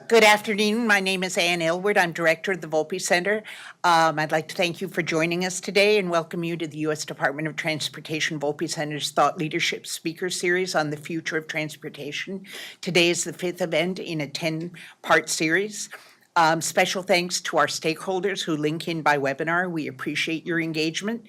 Good afternoon. My name is Ann Aylward. I'm director of the Volpe Center. I'd like to thank you for joining us today and welcome you to the U.S. Department of Transportation Volpe Center's Thought Leadership Speaker Series on the future of transportation. Today is the fifth event in a 10-part series. Special thanks to our stakeholders who link in by webinar. We appreciate your engagement.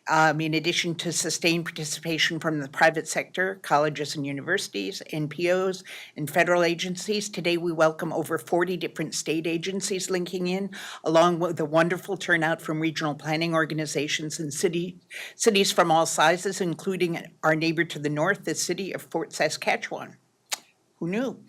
In addition to sustained participation from the private sector, colleges and universities, NPOs, and federal agencies, today we welcome over 40 different state agencies linking in, along with a wonderful turnout from regional planning organizations and cities from all sizes, including our neighbor to the north, the city of Fort Saskatchewan. Who knew?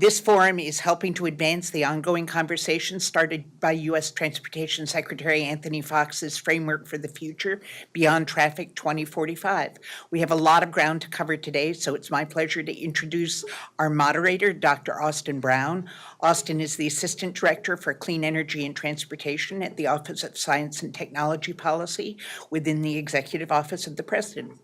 This forum is helping to advance the ongoing conversation started by U.S. Transportation Secretary Anthony Fox's Framework for the Future, Beyond Traffic 2045. We have a lot of ground to cover today, so it's my pleasure to introduce our moderator, Dr. Austin Brown. Austin is the Assistant Director for Clean Energy and Transportation at the Office of Science and Technology Policy within the Executive Office of the President.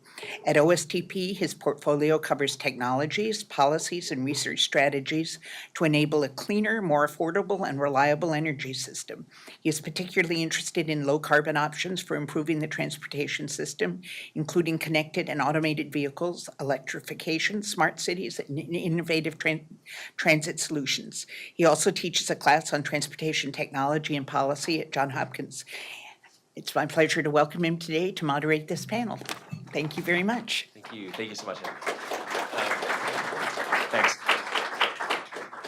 At OSTP, his portfolio covers technologies, policies, and research strategies to enable a cleaner, more affordable, and reliable energy system. He is particularly interested in low-carbon options for improving the transportation system, including connected and automated vehicles, electrification, smart cities, and innovative transit solutions. He also teaches a class on transportation technology and policy at Johns Hopkins. It's my pleasure to welcome him today to moderate this panel. Thank you very much. Thank you so much, Ann. Thanks.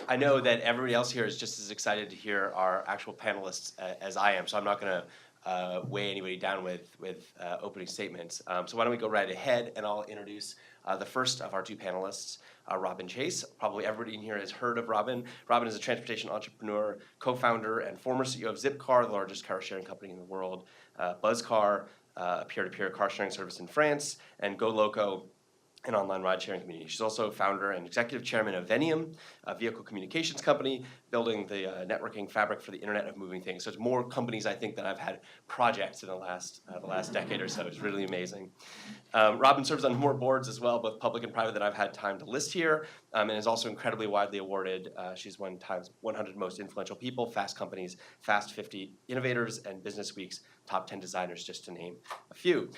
I know that everybody else here is just as excited to hear our actual panelists as I am, so I'm not going to weigh anybody down with opening statements. So why don't we go right ahead, and I'll introduce the first of our two panelists, Robin Chase. Probably everybody in here has heard of Robin. Robin is a transportation entrepreneur, co-founder, and former CEO of Zipcar, the largest car sharing company in the world, Buzzcar, a peer-to-peer car sharing service in France, and GoLoco, an online ride-sharing community. She's also founder and executive chairman of Venium, a vehicle communications company, building the networking fabric for the Internet of Moving Things. So it's more companies, I think, that I've had projects in the last decade or so. It's really amazing. Robin serves on more boards as well, both public and private, that I've had time to list here, and is also incredibly widely awarded. She's won Time's 100 Most Influential People, Fast Company's Fast 50 Innovators, and Business Week's Top 10 Designers, just to name a few.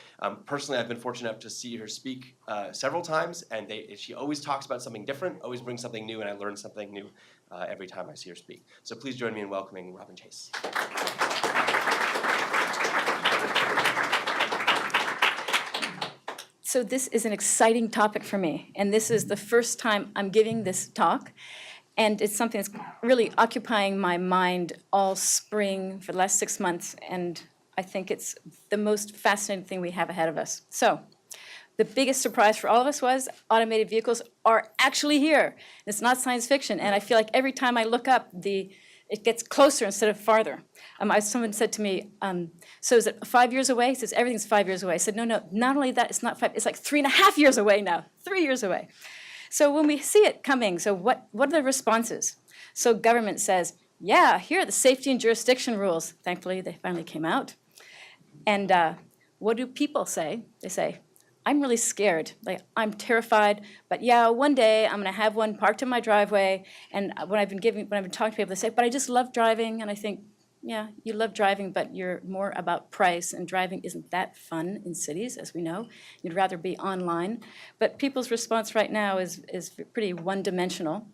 Personally, I've been fortunate enough to see her speak several times, and she always talks about something different, always brings something new, and I learn something new every time I see her speak. So please join me in welcoming Robin Chase. So this is an exciting topic for me, and this is the first time I'm giving this talk, and it's something that's really occupying my mind all spring for the last 6 months, and I think it's the most fascinating thing we have ahead of us. So the biggest surprise for all of us was automated vehicles are actually here. It's not science fiction, and I feel like every time I look up, it gets closer instead of farther. Someone said to me, so is it 5 years away? He says, everything's 5 years away. I said, no, not only that, it's not 5, it's like 3.5 years away now, 3 years away. So when we see it coming, so what are the responses? So government says, yeah, here are the safety and jurisdiction rules. Thankfully, they finally came out. And what do people say? They say, I'm really scared. Like, I'm terrified, but yeah, one day I'm going to have one parked in my driveway. And when I've been talking to people, they say, but I just love driving. And I think, yeah, you love driving, but you're more about price, and driving isn't that fun in cities, as we know. You'd rather be online. But people's response right now is pretty one-dimensional.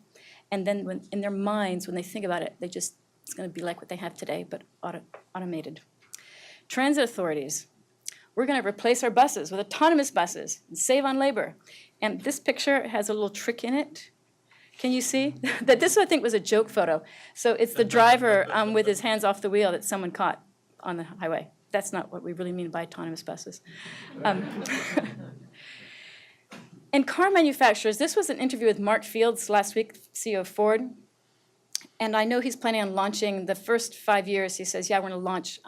And then in their minds, when they think about it, it's going to be like what they have today, but automated. Transit authorities. We're going to replace our buses with autonomous buses and save on labor. And this picture has a little trick in it. Can you see? That this, I think, was a joke photo. So it's the driver with his hands off the wheel that someone caught on the highway. That's not what we really mean by autonomous buses. And car manufacturers, this was an interview with Mark Fields last week, CEO of Ford. And I know he's planning on launching the first 5 years. He says, yeah, we're going to launch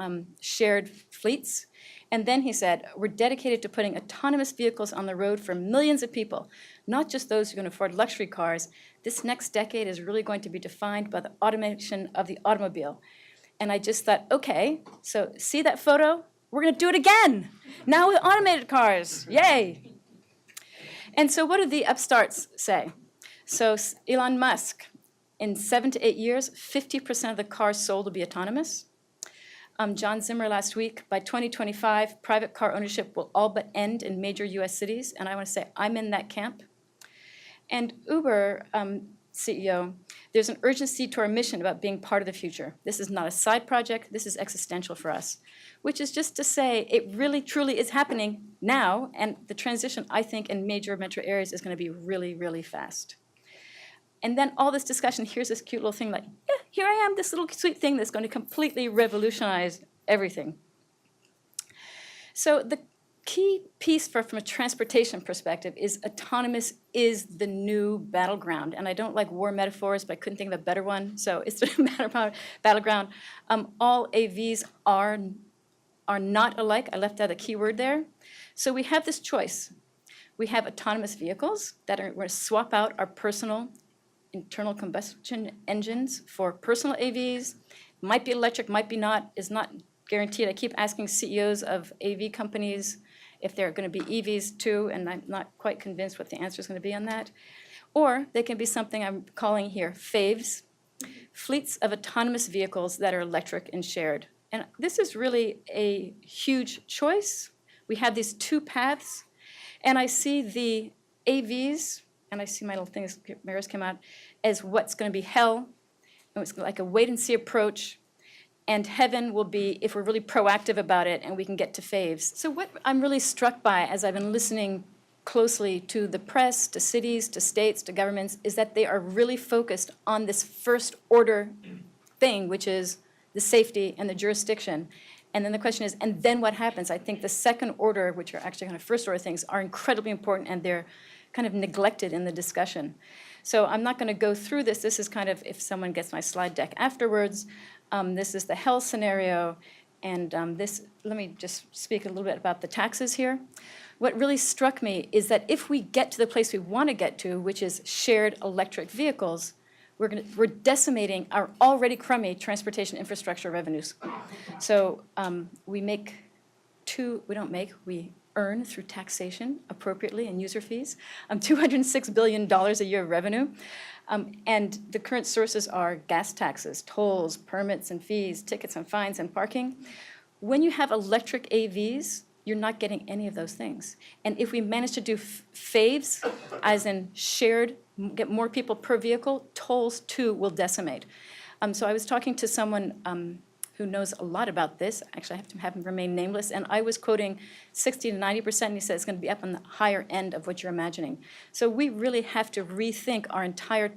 shared fleets. And then he said, we're dedicated to putting autonomous vehicles on the road for millions of people, not just those who can afford luxury cars. This next decade is really going to be defined by the automation of the automobile. And I just thought, okay, so see that photo? We're going to do it again. Now with automated cars. Yay. And so what do the upstarts say? So Elon Musk, in 7 to 8 years, 50% of the cars sold will be autonomous. John Zimmer last week, by 2025, private car ownership will all but end in major US cities, and I want to say I'm in that camp. And Uber, CEO, there's an urgency to our mission about being part of the future. This is not a side project, this is existential for us, which is just to say it really truly is happening now, and the transition, I think, in major metro areas is going to be really, really fast. And then all this discussion, here's this cute little thing like, yeah, here I am, this little sweet thing that's going to completely revolutionize everything. So the key piece from a transportation perspective is autonomous is the new battleground. And I don't like war metaphors, but I couldn't think of a better one. So it's the battleground. All AVs are not alike. I left out a key word there. So we have this choice. We have autonomous vehicles that are going to swap out our personal internal combustion engines for personal AVs. Might be electric, might be not, is not guaranteed. I keep asking CEOs of AV companies if they're going to be EVs too, and I'm not quite convinced what the answer is going to be on that. Or they can be something I'm calling here FAVs, fleets of autonomous vehicles that are electric and shared. And this is really a huge choice. We have these two paths, and I see the AVs, and I see my little things, mirrors came out, as what's going to be hell. It's like a wait-and-see approach. And heaven will be if we're really proactive about it and we can get to faves. So what I'm really struck by as I've been listening closely to the press, to cities, to states, to governments, is that they are really focused on this first order thing, which is the safety and the jurisdiction. And then the question is, and then what happens? I think the second order, which are actually kind of first order things, are incredibly important, and they're kind of neglected in the discussion. So I'm not going to go through this. This is kind of, if someone gets my slide deck afterwards, this is the hell scenario. And let me just speak a little bit about the taxes here. What really struck me is that if we get to the place we want to get to, which is shared electric vehicles, we're decimating our already crummy transportation infrastructure revenues. So we earn through taxation appropriately and user fees, $206 billion a year of revenue. And the current sources are gas taxes, tolls, permits and fees, tickets and fines and parking. When you have electric AVs, you're not getting any of those things. And if we manage to do faves, as in shared, get more people per vehicle, tolls too will decimate. So I was talking to someone who knows a lot about this. Actually, I have to have him remain nameless. And I was quoting 60 to 90%, and he said it's going to be up on the higher end of what you're imagining. So we really have to rethink our entire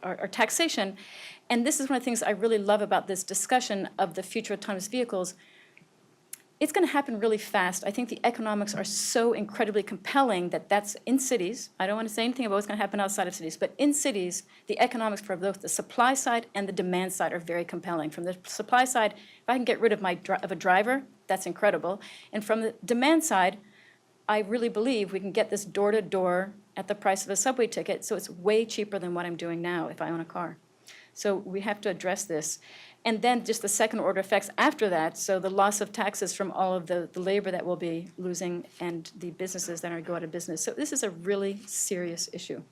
our taxation. And this is one of the things I really love about this discussion of the future of autonomous vehicles. It's going to happen really fast. I think the economics are so incredibly compelling that that's in cities. I don't want to say anything about what's going to happen outside of cities, but in cities, the economics for both the supply side and the demand side are very compelling. From the supply side, if I can get rid of a driver, that's incredible. And from the demand side, I really believe we can get this door-to-door at the price of a subway ticket, so it's way cheaper than what I'm doing now if I own a car. So we have to address this. And then just the second order effects after that, so the loss of taxes from all of the labor that we'll be losing and the businesses that are going out of business. So this is a really serious issue.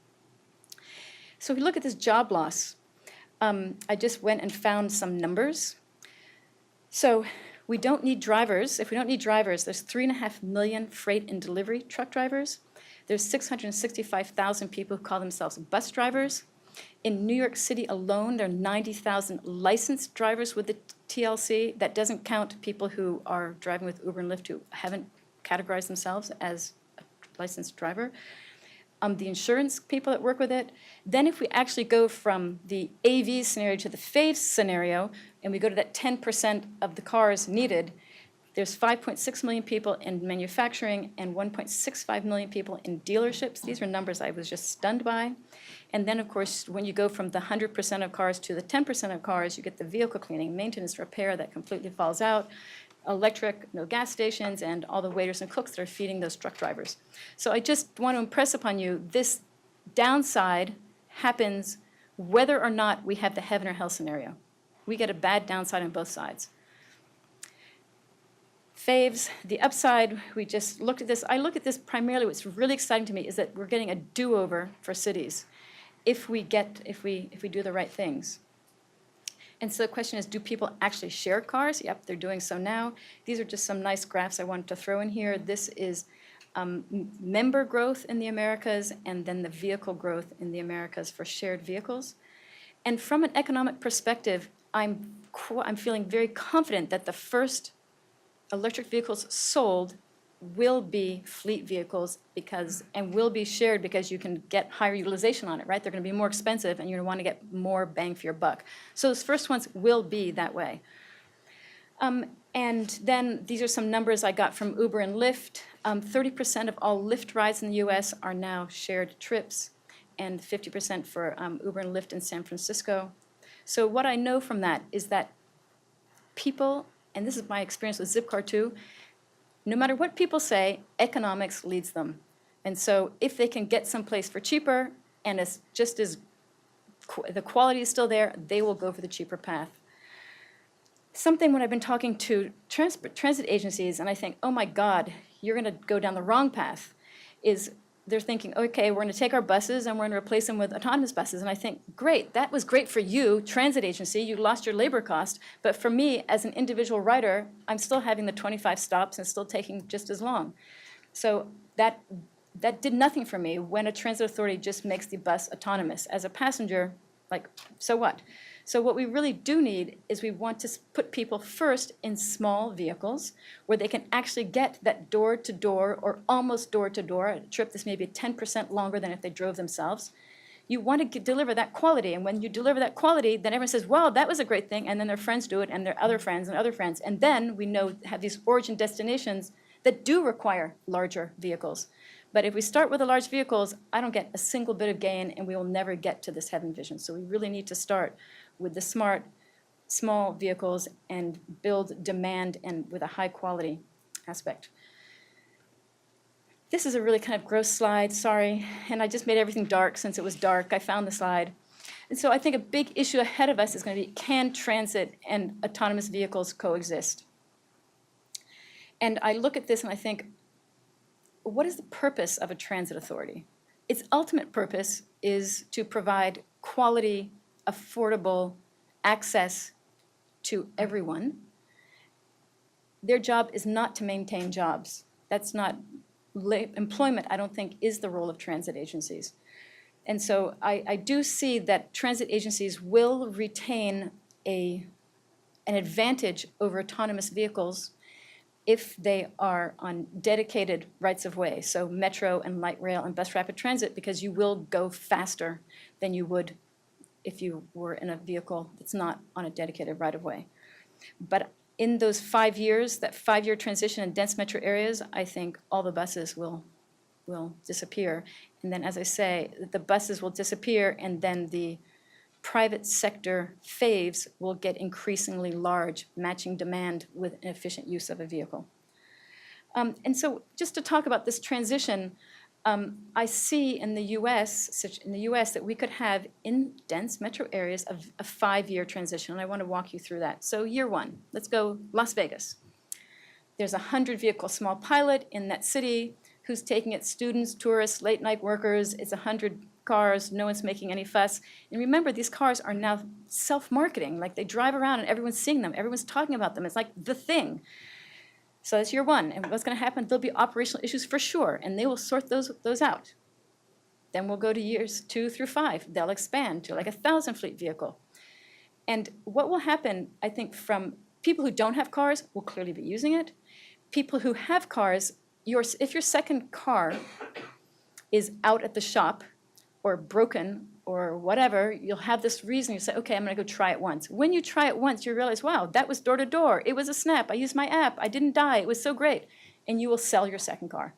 So if we look at this job loss, I just went and found some numbers. So we don't need drivers. If we don't need drivers, there's 3.5 million freight and delivery truck drivers. There's 665,000 people who call themselves bus drivers. In New York City alone, there are 90,000 licensed drivers with the TLC. That doesn't count people who are driving with Uber and Lyft who haven't categorized themselves as a licensed driver. The insurance people that work with it. Then if we actually go from the AV scenario to the FAVE scenario, and we go to that 10% of the cars needed, there's 5.6 million people in manufacturing and 1.65 million people in dealerships. These are numbers I was just stunned by. And then, of course, when you go from the 100% of cars to the 10% of cars, you get the vehicle cleaning, maintenance, repair that completely falls out, electric, no gas stations, and all the waiters and cooks that are feeding those truck drivers. So I just want to impress upon you, this downside happens whether or not we have the heaven or hell scenario. We get a bad downside on both sides. Faves, the upside, we just looked at this. I look at this primarily, what's really exciting to me is that we're getting a do-over for cities if we do the right things. And so the question is, do people actually share cars? Yep, they're doing so now. These are just some nice graphs I wanted to throw in here. This is member growth in the Americas and then the vehicle growth in the Americas for shared vehicles. And from an economic perspective, I'm feeling very confident that the first electric vehicles sold will be fleet vehicles and will be shared because you can get higher utilization on it, right? They're going to be more expensive and you're going to want to get more bang for your buck. So those first ones will be that way. And then these are some numbers I got from Uber and Lyft. 30% of all Lyft rides in the US are now shared trips, and 50% for Uber and Lyft in San Francisco. So what I know from that is that people, and this is my experience with Zipcar too, no matter what people say, economics leads them. And so if they can get someplace for cheaper and it's just as the quality is still there, they will go for the cheaper path. Something when I've been talking to transit agencies and I think, oh my God, you're going to go down the wrong path, is they're thinking, okay, we're going to take our buses and we're going to replace them with autonomous buses. And I think, great, that was great for you, transit agency, you lost your labor cost. But for me, as an individual rider, I'm still having the 25 stops and still taking just as long. So that did nothing for me when a transit authority just makes the bus autonomous. As a passenger, like, so what? So what we really do need is we want to put people first in small vehicles where they can actually get that door-to-door or almost door-to-door, a trip that's maybe 10% longer than if they drove themselves. You want to deliver that quality, and when you deliver that quality, then everyone says, wow, that was a great thing, and then their friends do it, and their other friends and other friends. And then we have these origin destinations that do require larger vehicles. But if we start with the large vehicles, I don't get a single bit of gain, and we will never get to this heaven vision. So we really need to start with the smart, small vehicles and build demand and with a high quality aspect. This is a really kind of gross slide, sorry, and I just made everything dark since it was dark. I found the slide. And so I think a big issue ahead of us is going to be, can transit and autonomous vehicles coexist? And I look at this and I think, what is the purpose of a transit authority? Its ultimate purpose is to provide quality, affordable access to everyone. Their job is not to maintain jobs. That's not employment, I don't think, is the role of transit agencies. And so I do see that transit agencies will retain an advantage over autonomous vehicles if they are on dedicated rights of way, so metro and light rail and bus rapid transit, because you will go faster than you would if you were in a vehicle that's not on a dedicated right of way. But in those 5 years, that 5-year transition in dense metro areas, I think all the buses will disappear. And then, as I say, the buses will disappear, and then the private sector faves will get increasingly large, matching demand with an efficient use of a vehicle. And so just to talk about this transition, I see in the US that we could have in dense metro areas a 5-year transition, and I want to walk you through that. So year one, let's go Las Vegas. There's a 100-vehicle small pilot in that city who's taking its students, tourists, late-night workers. It's 100 cars, no one's making any fuss. And remember, these cars are now self-marketing. Like, they drive around and everyone's seeing them, everyone's talking about them. It's like the thing. So that's year one. And what's going to happen? There'll be operational issues for sure, and they will sort those out. Then we'll go to years 2 through 5. They'll expand to like a 1,000 fleet vehicle. And what will happen, I think, from people who don't have cars will clearly be using it. People who have cars, if your second car is out at the shop or broken or whatever, you'll have this reason. You say, okay, I'm going to go try it once. When you try it once, you realize, wow, that was door to door. It was a snap. I used my app. I didn't die. It was so great. And you will sell your second car.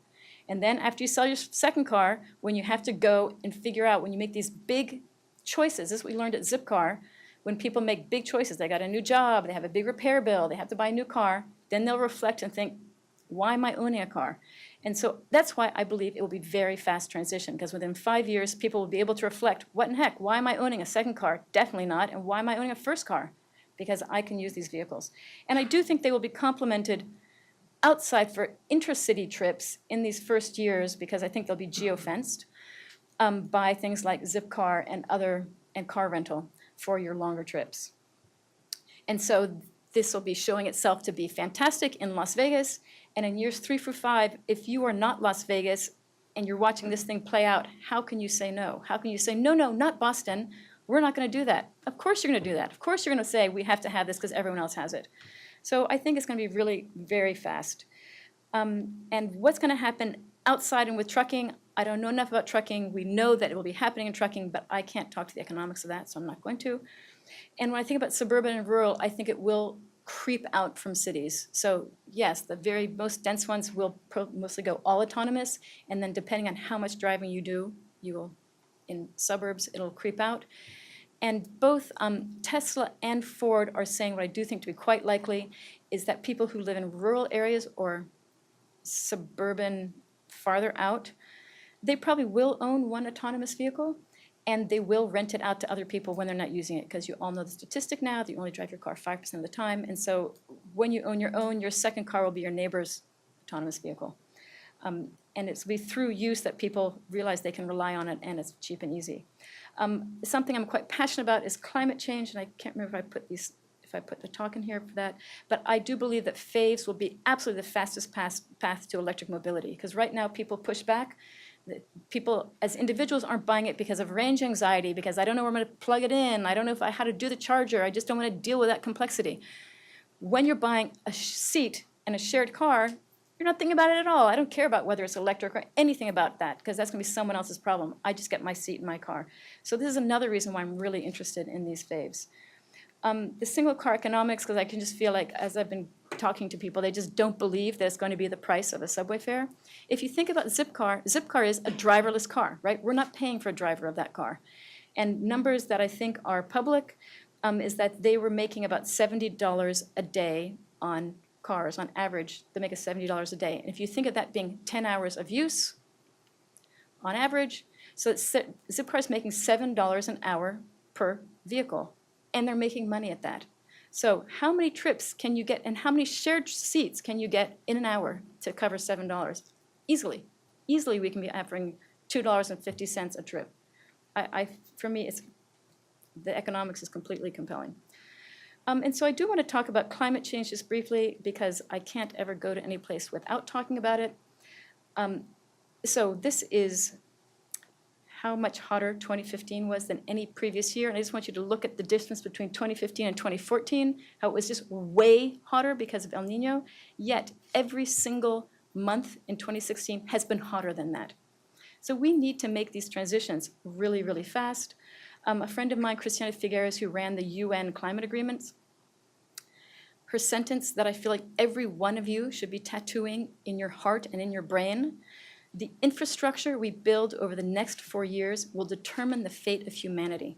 And then after you sell your second car, when you have to go and figure out, when you make these big choices, this is what we learned at Zipcar, when people make big choices, they got a new job, they have a big repair bill, they have to buy a new car, then they'll reflect and think, why am I owning a car? And so that's why I believe it will be very fast transition, because within 5 years, people will be able to reflect, what in heck, why am I owning a second car? Definitely not. And why am I owning a first car? Because I can use these vehicles. And I do think they will be complemented outside for intracity trips in these first years, because I think they'll be geofenced, by things like Zipcar and car rental for your longer trips. And so this will be showing itself to be fantastic in Las Vegas, and in years 3 through 5, if you are not Las Vegas and you're watching this thing play out, how can you say no? How can you say, no, not Boston, we're not going to do that? Of course you're going to do that. Of course you're going to say we have to have this because everyone else has it. So I think it's going to be really very fast. And what's going to happen outside and with trucking, I don't know enough about trucking. We know that it will be happening in trucking, but I can't talk to the economics of that, so I'm not going to. And when I think about suburban and rural, I think it will creep out from cities. So yes, the very most dense ones will mostly go all autonomous, and then depending on how much driving you do, you will, in suburbs, it'll creep out. And both Tesla and Ford are saying what I do think to be quite likely is that people who live in rural areas or suburban farther out, they probably will own one autonomous vehicle, and they will rent it out to other people when they're not using it, because you all know the statistic now that you only drive your car 5% of the time. And so when you own your second car will be your neighbor's autonomous vehicle. And it's be through use that people realize they can rely on it, and it's cheap and easy. Something I'm quite passionate about is climate change, and I can't remember if I put the talk in here for that, but I do believe that faves will be absolutely the fastest path to electric mobility, because right now people push back. People as individuals aren't buying it because of range anxiety, because I don't know where I'm going to plug it in, I don't know how to do the charger, I just don't want to deal with that complexity. When you're buying a seat in a shared car, you're not thinking about it at all. I don't care about whether it's electric or anything about that, because that's going to be someone else's problem. I just get my seat in my car. So this is another reason why I'm really interested in these faves. The single car economics, because I can just feel like, as I've been talking to people, they just don't believe that it's going to be the price of a subway fare. If you think about Zipcar, Zipcar is a driverless car, right? We're not paying for a driver of that car. And numbers that I think are public is that they were making about $70 a day on cars. On average, they make $70 a day. And if you think of that being 10 hours of use on average, so Zipcar is making $7 an hour per vehicle, and they're making money at that. So how many trips can you get, and how many shared seats can you get in an hour to cover $7? Easily. Easily we can be offering $2.50 a trip. For me, the economics is completely compelling. And so I do want to talk about climate change just briefly, because I can't ever go to any place without talking about it. So this is how much hotter 2015 was than any previous year. And I just want you to look at the distance between 2015 and 2014, how it was just way hotter because of El Nino. Yet every single month in 2016 has been hotter than that. So we need to make these transitions really, really fast. A friend of mine, Christiana Figueres, who ran the UN climate agreements, her sentence that I feel like every one of you should be tattooing in your heart and in your brain: the infrastructure we build over the next 4 years will determine the fate of humanity.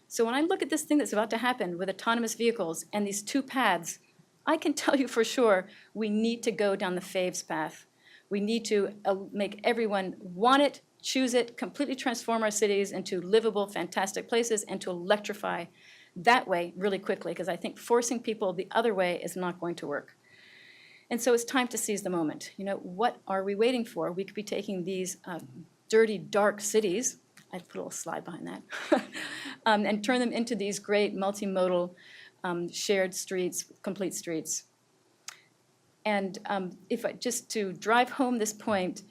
So when I look at this thing that's about to happen with autonomous vehicles and these two paths, I can tell you for sure we need to go down the faves path. We need to make everyone want it, choose it, completely transform our cities into livable, fantastic places, and to electrify that way really quickly, because I think forcing people the other way is not going to work. And so it's time to seize the moment. You know, what are we waiting for? We could be taking these dirty, dark cities, I'd put a little slide behind that, and turn them into these great multimodal shared streets, complete streets. And just to drive home this point,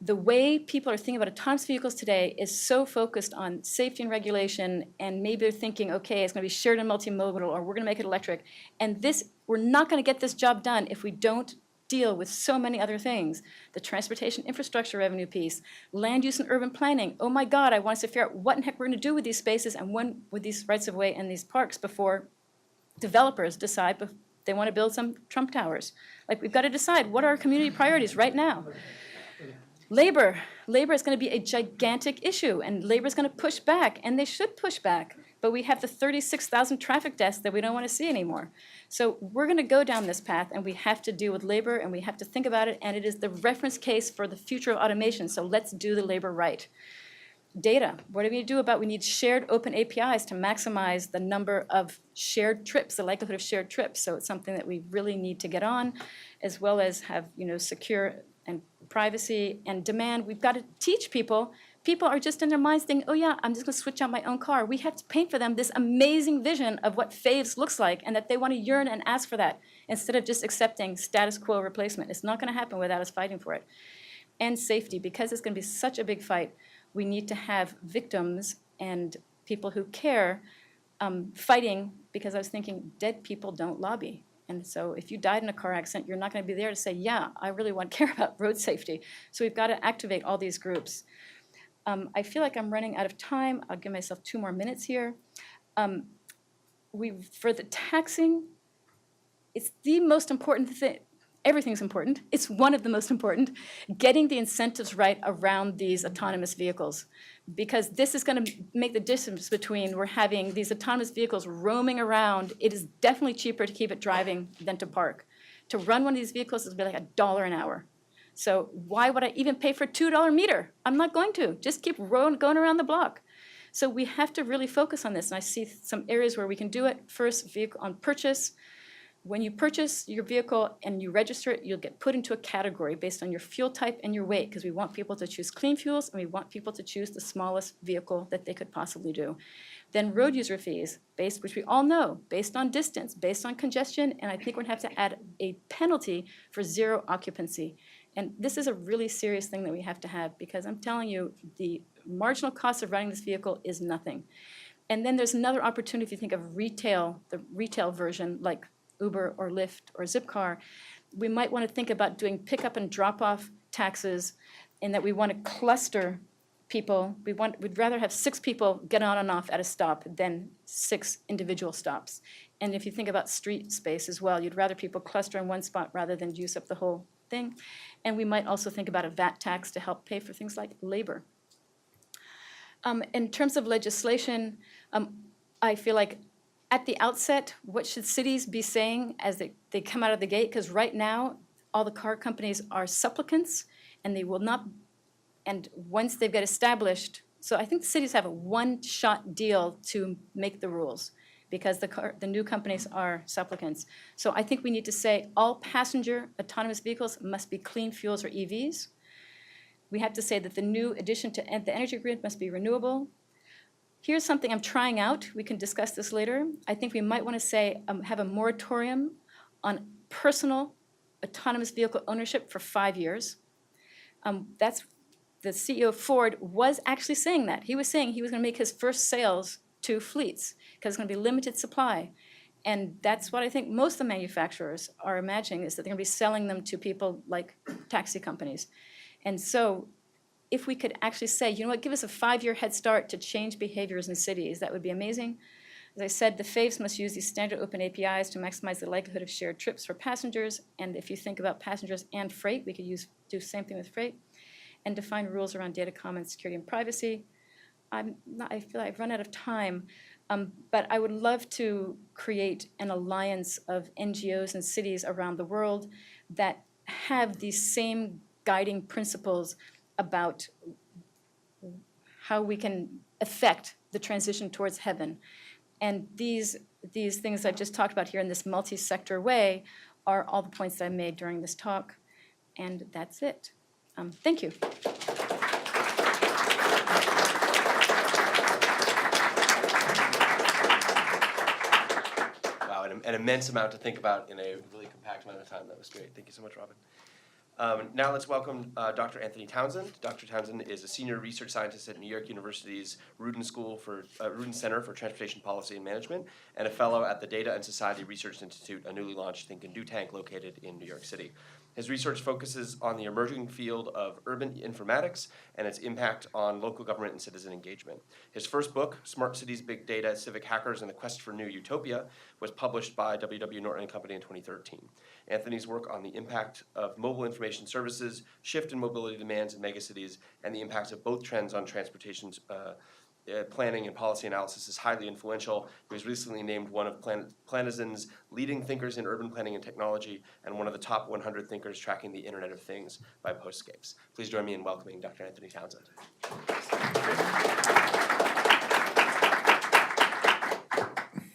the way people are thinking about autonomous vehicles today is so focused on safety and regulation, and maybe they're thinking, okay, it's going to be shared and multimodal, or we're going to make it electric. And we're not going to get this job done if we don't deal with so many other things. The transportation infrastructure revenue piece, land use and urban planning. Oh my God, I want us to figure out what in heck we're going to do with these spaces and when with these rights of way and these parks before developers decide they want to build some Trump towers. Like, we've got to decide what are our community priorities right now. Labor is going to be a gigantic issue, and labor is going to push back, and they should push back. But we have the 36,000 traffic deaths that we don't want to see anymore. So we're going to go down this path, and we have to deal with labor, and we have to think about it, and it is the reference case for the future of automation, so let's do the labor right. data. What do we do about, we need shared open APIs to maximize the number of shared trips, the likelihood of shared trips. So it's something that we really need to get on, as well as have, secure and privacy and demand. We've got to teach people. People are just in their minds thinking, oh yeah, I'm just gonna switch out my own car. We have to paint for them this amazing vision of what faves looks like, and that they want to yearn and ask for that, instead of just accepting status quo replacement. It's not gonna happen without us fighting for it. And safety, because it's gonna be such a big fight, we need to have victims and people who care fighting, because I was thinking, dead people don't lobby. And so if you died in a car accident, you're not going to be there to say, yeah, I really want to care about road safety. So we've got to activate all these groups. I feel like I'm running out of time. I'll give myself 2 more minutes here. For the taxing, it's the most important thing. Everything's important. It's one of the most important. Getting the incentives right around these autonomous vehicles, because this is going to make the difference between we're having these autonomous vehicles roaming around. It is definitely cheaper to keep it driving than to park. To run one of these vehicles is like $1 an hour. So why would I even pay for a $2 meter? I'm not going to. Just keep going around the block. So we have to really focus on this, and I see some areas where we can do it. First, vehicle on purchase. When you purchase your vehicle and you register it, you'll get put into a category based on your fuel type and your weight, because we want people to choose clean fuels, and we want people to choose the smallest vehicle that they could possibly do. Then road user fees, which we all know, based on distance, based on congestion, and I think we're gonna have to add a penalty for zero occupancy. And this is a really serious thing that we have to have, because I'm telling you, the marginal cost of running this vehicle is nothing. And then there's another opportunity if you think of retail, the retail version, like Uber or Lyft or Zipcar. We might want to think about doing pickup and drop-off taxes, in that we want to cluster people. We'd rather have 6 people get on and off at a stop than 6 individual stops. And if you think about street space as well, you'd rather people cluster in one spot rather than use up the whole thing. And we might also think about a VAT tax to help pay for things like labor. In terms of legislation, I feel like at the outset, what should cities be saying as they come out of the gate? Because right now, all the car companies are supplicants, and they will not, and once they've got established, so I think the cities have a one-shot deal to make the rules, because the new companies are supplicants. So I think we need to say all passenger autonomous vehicles must be clean fuels or EVs. We have to say that the new addition to the energy grid must be renewable. Here's something I'm trying out. We can discuss this later. I think we might want to say, have a moratorium on personal autonomous vehicle ownership for 5 years. That's the CEO of Ford was actually saying that. He was saying he was going to make his first sales to fleets, because it's going to be limited supply. And that's what I think most of the manufacturers are imagining, is that they're going to be selling them to people like taxi companies. And so if we could actually say, you know what, give us a 5-year head start to change behaviors in cities, that would be amazing. As I said, the faves must use these standard open APIs to maximize the likelihood of shared trips for passengers. And if you think about passengers and freight, we could do the same thing with freight. And define rules around data common security and privacy. I feel like I've run out of time, but I would love to create an alliance of NGOs and cities around the world that have these same guiding principles about how we can affect the transition towards heaven. And these things I've just talked about here in this multi-sector way are all the points that I made during this talk. And that's it. Thank you. Wow, an immense amount to think about in a really compact amount of time. That was great. Thank you so much, Robin. Now let's welcome Dr. Anthony Townsend. Dr. Townsend is a senior research scientist at New York University's Rudin Rudin Center for Transportation Policy and Management, and a fellow at the Data and Society Research Institute, a newly launched think and do tank located in New York City. His research focuses on the emerging field of urban informatics and its impact on local government and citizen engagement. His first book, Smart Cities, Big Data, Civic Hackers, and the Quest for New Utopia, was published by W.W. Norton & Company in 2013. Anthony's work on the impact of mobile information services, shift in mobility demands in megacities, and the impacts of both trends on transportation planning and policy analysis is highly influential. He was recently named one of Planizen's leading thinkers in urban planning and technology and one of the top 100 thinkers tracking the Internet of Things by Postscapes. Please join me in welcoming Dr. Anthony Townsend.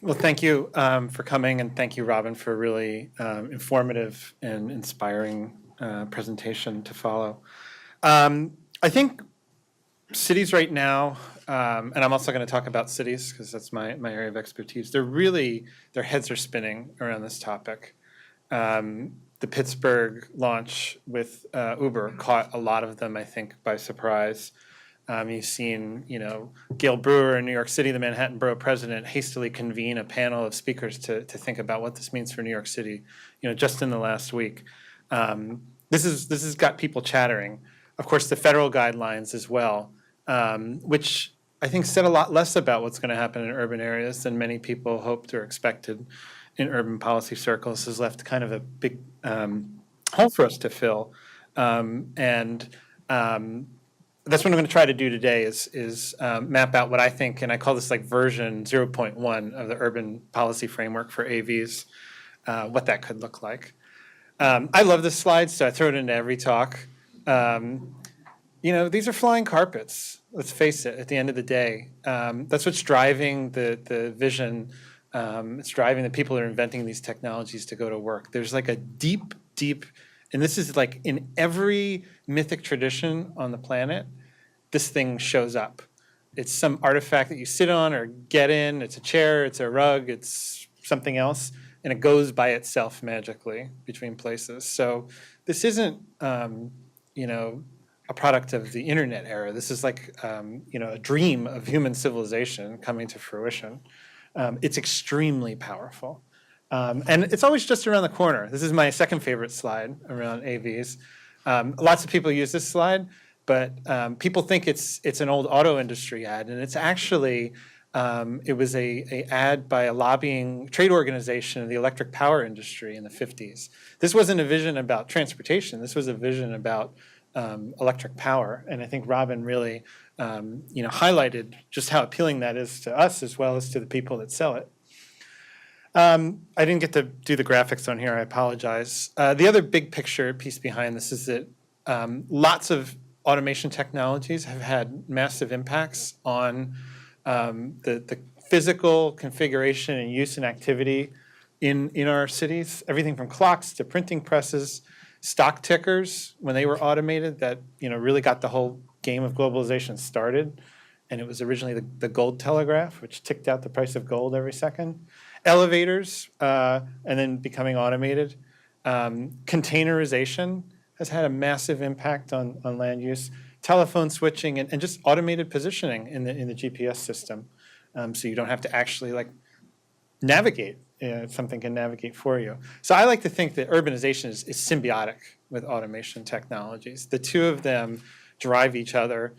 Well, thank you for coming, and thank you, Robin, for a really informative and inspiring presentation to follow. I think cities right now, and I'm also going to talk about cities because that's my area of expertise, their heads are spinning around this topic. The Pittsburgh launch with Uber caught a lot of them, I think, by surprise. You've seen, Gail Brewer in New York City, the Manhattan Borough President, hastily convene a panel of speakers to think about what this means for New York City, just in the last week. This has got people chattering. Of course, the federal guidelines as well, which I think said a lot less about what's going to happen in urban areas than many people hoped or expected in urban policy circles, has left kind of a big hole for us to fill. That's what I'm going to try to do today is map out what I think, and I call this like version 0.1 of the urban policy framework for AVs, what that could look like. I love this slide, so I throw it into every talk. These are flying carpets, let's face it, at the end of the day. That's what's driving the vision. It's driving the people that are inventing these technologies to go to work. There's like a deep, and this is like in every mythic tradition on the planet, this thing shows up. It's some artifact that you sit on or get in. It's a chair, it's a rug, it's something else, and it goes by itself magically between places. So this isn't, a product of the internet era. This is like, a dream of human civilization coming to fruition. It's extremely powerful. And it's always just around the corner. This is my second favorite slide around AVs. Lots of people use this slide, but people think it's an old auto industry ad, and it's actually, it was a ad by a lobbying trade organization in the electric power industry in the 50s. This wasn't a vision about transportation. This was a vision about electric power, and I think Robin really, highlighted just how appealing that is to us as well as to the people that sell it. I didn't get to do the graphics on here, I apologize. The other big picture piece behind this is that lots of automation technologies have had massive impacts on the physical configuration and use and activity in our cities. Everything from clocks to printing presses, stock tickers, when they were automated, that really got the whole game of globalization started. And it was originally the gold telegraph, which ticked out the price of gold every second. Elevators, and then becoming automated. Containerization has had a massive impact on land use. Telephone switching and just automated positioning in the GPS system. So you don't have to actually navigate. Something can navigate for you. So I like to think that urbanization is symbiotic with automation technologies. The two of them drive each other.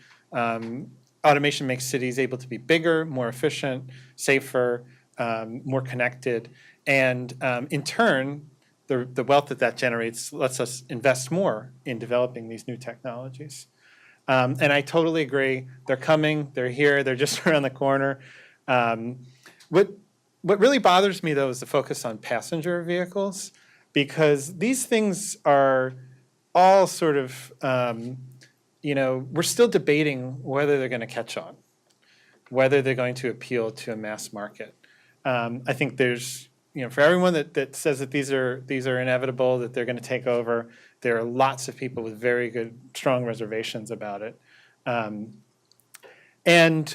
Automation makes cities able to be bigger, more efficient, safer, more connected, and in turn, the wealth that generates lets us invest more in developing these new technologies. And I totally agree. They're coming. They're here. They're just around the corner. What really bothers me, though, is the focus on passenger vehicles, because these things are all sort of, we're still debating whether they're going to catch on, whether they're going to appeal to a mass market. I think there's, for everyone that says that these are inevitable, that they're going to take over, there are lots of people with very good, strong reservations about it. I'm in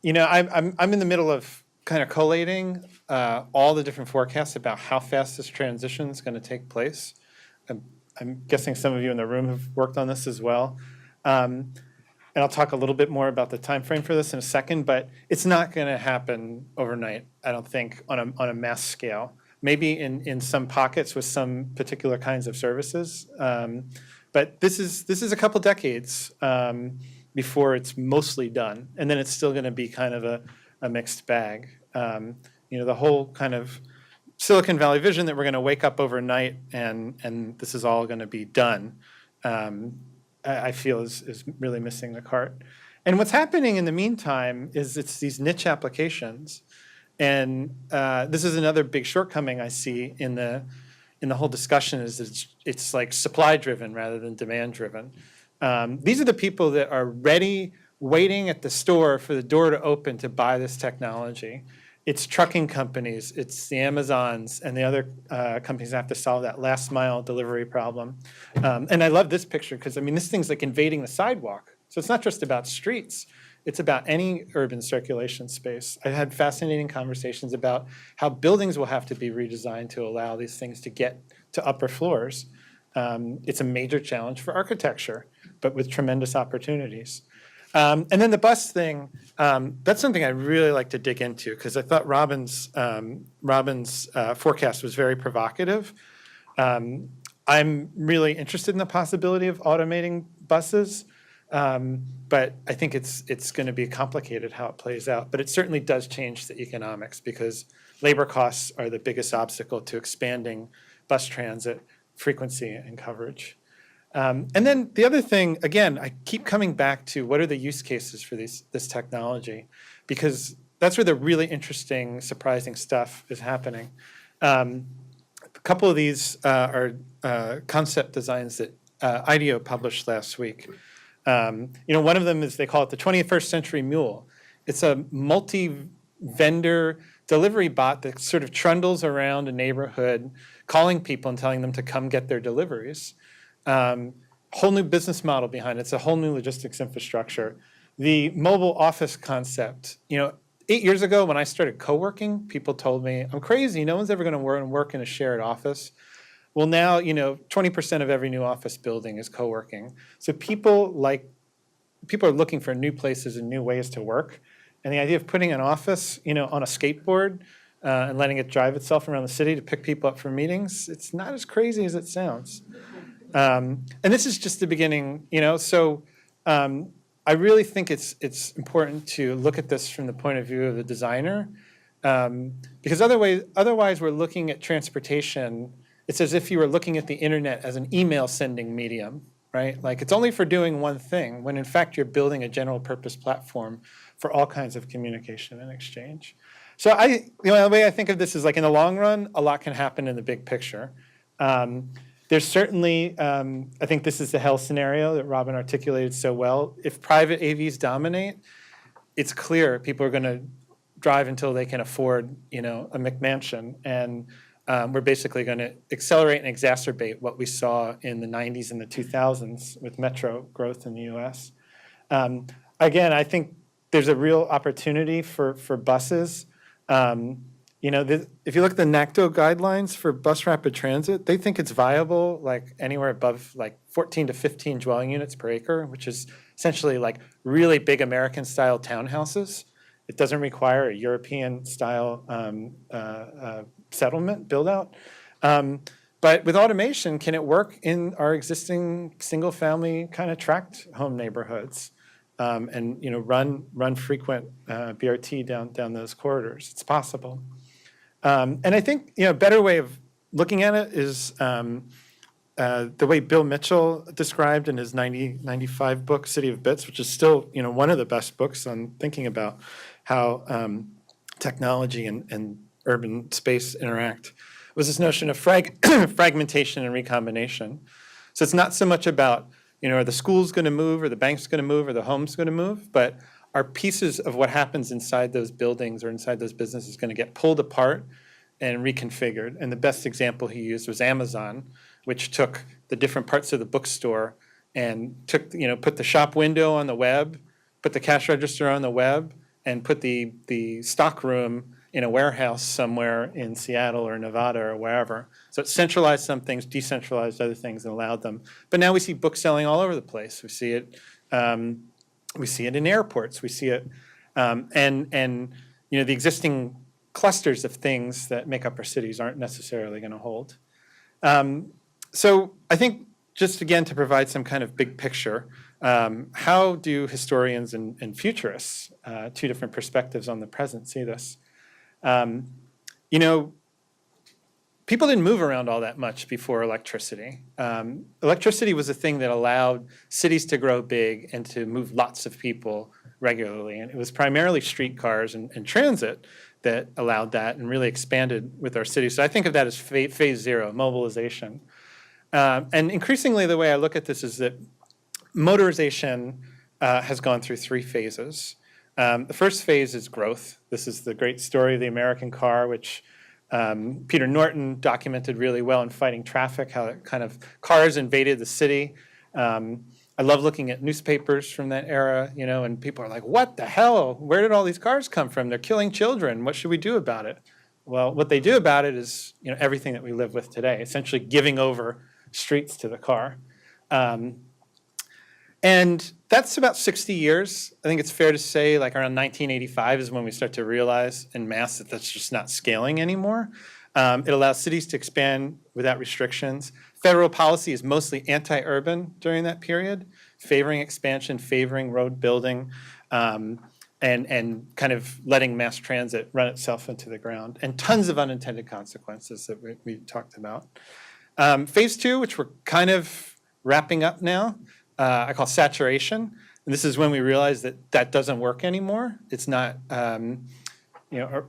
the middle of kind of collating all the different forecasts about how fast this transition is going to take place. I'm guessing some of you in the room have worked on this as well. And I'll talk a little bit more about the time frame for this in a second, but it's not going to happen overnight, I don't think, on a mass scale. Maybe in some pockets with some particular kinds of services. But this is a couple decades before it's mostly done. And then it's still going to be kind of a mixed bag. The whole kind of Silicon Valley vision that we're going to wake up overnight and this is all going to be done, I feel is really missing the cart. And what's happening in the meantime is it's these niche applications. And this is another big shortcoming I see in the whole discussion is that it's like supply driven rather than demand driven. These are the people that are ready, waiting at the store for the door to open to buy this technology. It's trucking companies, it's the Amazons and the other companies that have to solve that last mile delivery problem. And I love this picture because, I mean, this thing's like invading the sidewalk. So it's not just about streets, it's about any urban circulation space. I had fascinating conversations about how buildings will have to be redesigned to allow these things to get to upper floors. It's a major challenge for architecture, but with tremendous opportunities. And then the bus thing, that's something I really like to dig into because I thought Robin's forecast was very provocative. I'm really interested in the possibility of automating buses, but I think it's going to be complicated how it plays out. But it certainly does change the economics because labor costs are the biggest obstacle to expanding bus transit frequency and coverage. And then the other thing, again, I keep coming back to what are the use cases for this technology, because that's where the really interesting, surprising stuff is happening. A couple of these are concept designs that IDEO published last week. One of them is, they call it the 21st Century Mule. It's a multi-vendor delivery bot that sort of trundles around a neighborhood, calling people and telling them to come get their deliveries. Whole new business model behind it. It's a whole new logistics infrastructure. The mobile office concept, 8 years ago when I started co-working, people told me, I'm crazy, no one's ever going to work in a shared office. Well, now, 20% of every new office building is co-working. So people are looking for new places and new ways to work. And the idea of putting an office, on a skateboard and letting it drive itself around the city to pick people up for meetings, it's not as crazy as it sounds. And this is just the beginning, so I really think it's important to look at this from the point of view of the designer, because otherwise we're looking at transportation. It's as if you were looking at the internet as an email sending medium, right? Like it's only for doing one thing, when in fact you're building a general purpose platform for all kinds of communication and exchange. So the way I think of this is like in the long run, a lot can happen in the big picture. There's certainly, I think this is the hell scenario that Robin articulated so well. If private AVs dominate, it's clear people are going to drive until they can afford, a McMansion. And we're basically going to accelerate and exacerbate what we saw in the 90s and the 2000s with metro growth in the US. Again, I think there's a real opportunity for buses. If you look at the NACTO guidelines for bus rapid transit, they think it's viable like anywhere above like 14 to 15 dwelling units per acre, which is essentially like really big American style townhouses. It doesn't require a European style settlement build out. But with automation, can it work in our existing single family kind of tract home neighborhoods? And run frequent BRT down those corridors? It's possible. And I think a better way of looking at it is the way Bill Mitchell described in his 95 book, City of Bits, which is still one of the best books on thinking about how technology and urban space interact, was this notion of fragmentation and recombination. So it's not so much about are the schools going to move or the bank's going to move or the home's going to move, but are pieces of what happens inside those buildings or inside those businesses going to get pulled apart and reconfigured. And the best example he used was Amazon, which took the different parts of the bookstore and put the shop window on the web, put the cash register on the web, and put the stock room in a warehouse somewhere in Seattle or Nevada or wherever. So it centralized some things, decentralized other things, and allowed them. But now we see book selling all over the place. We see it in airports. We see it, and the existing clusters of things that make up our cities aren't necessarily going to hold. So I think just again to provide some kind of big picture, how do historians and futurists, two different perspectives on the present, see this? people didn't move around all that much before electricity. Electricity was a thing that allowed cities to grow big and to move lots of people regularly. And it was primarily streetcars and transit that allowed that and really expanded with our cities. So I think of that as phase zero, mobilization. And increasingly, the way I look at this is that motorization has gone through 3 phases. The first phase is growth. This is the great story of the American car, which Peter Norton documented really well in Fighting Traffic, how it kind of cars invaded the city. I love looking at newspapers from that era, and people are like, what the hell? Where did all these cars come from? They're killing children. What should we do about it? Well, what they do about it is everything that we live with today, essentially giving over streets to the car. And that's about 60 years. I think it's fair to say like around 1985 is when we start to realize en masse that that's just not scaling anymore. It allows cities to expand without restrictions. Federal policy is mostly anti-urban during that period, favoring expansion, favoring road building, and kind of letting mass transit run itself into the ground, and tons of unintended consequences that we talked about. Phase 2, which we're kind of wrapping up now, I call saturation. And this is when we realize that that doesn't work anymore. It's not,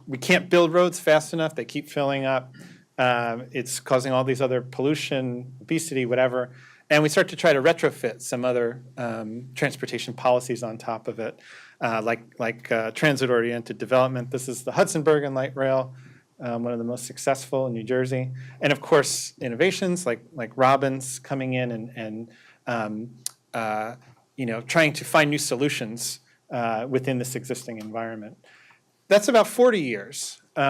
we can't build roads fast enough. They keep filling up. It's causing all these other pollution, obesity, whatever. And we start to try to retrofit some other transportation policies on top of it, like transit-oriented development. This is the Hudson Bergen Light Rail, one of the most successful in New Jersey. And of course, innovations like Robin's coming in and trying to find new solutions within this existing environment. That's about 40 years. We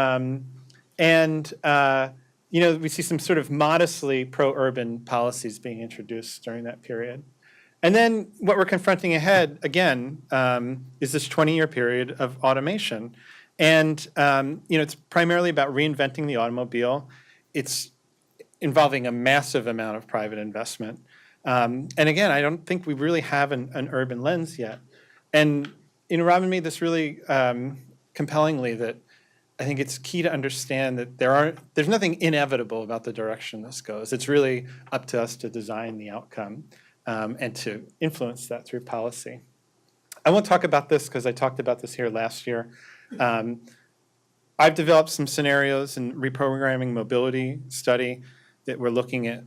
see some sort of modestly pro-urban policies being introduced during that period. And then what we're confronting ahead, again, is this 20-year period of automation. And it's primarily about reinventing the automobile. It's involving a massive amount of private investment. And again, I don't think we really have an urban lens yet. And Robin made this really compellingly that I think it's key to understand that there's nothing inevitable about the direction this goes. It's really up to us to design the outcome and to influence that through policy. I won't talk about this because I talked about this here last year. I've developed some scenarios in reprogramming mobility study that we're looking at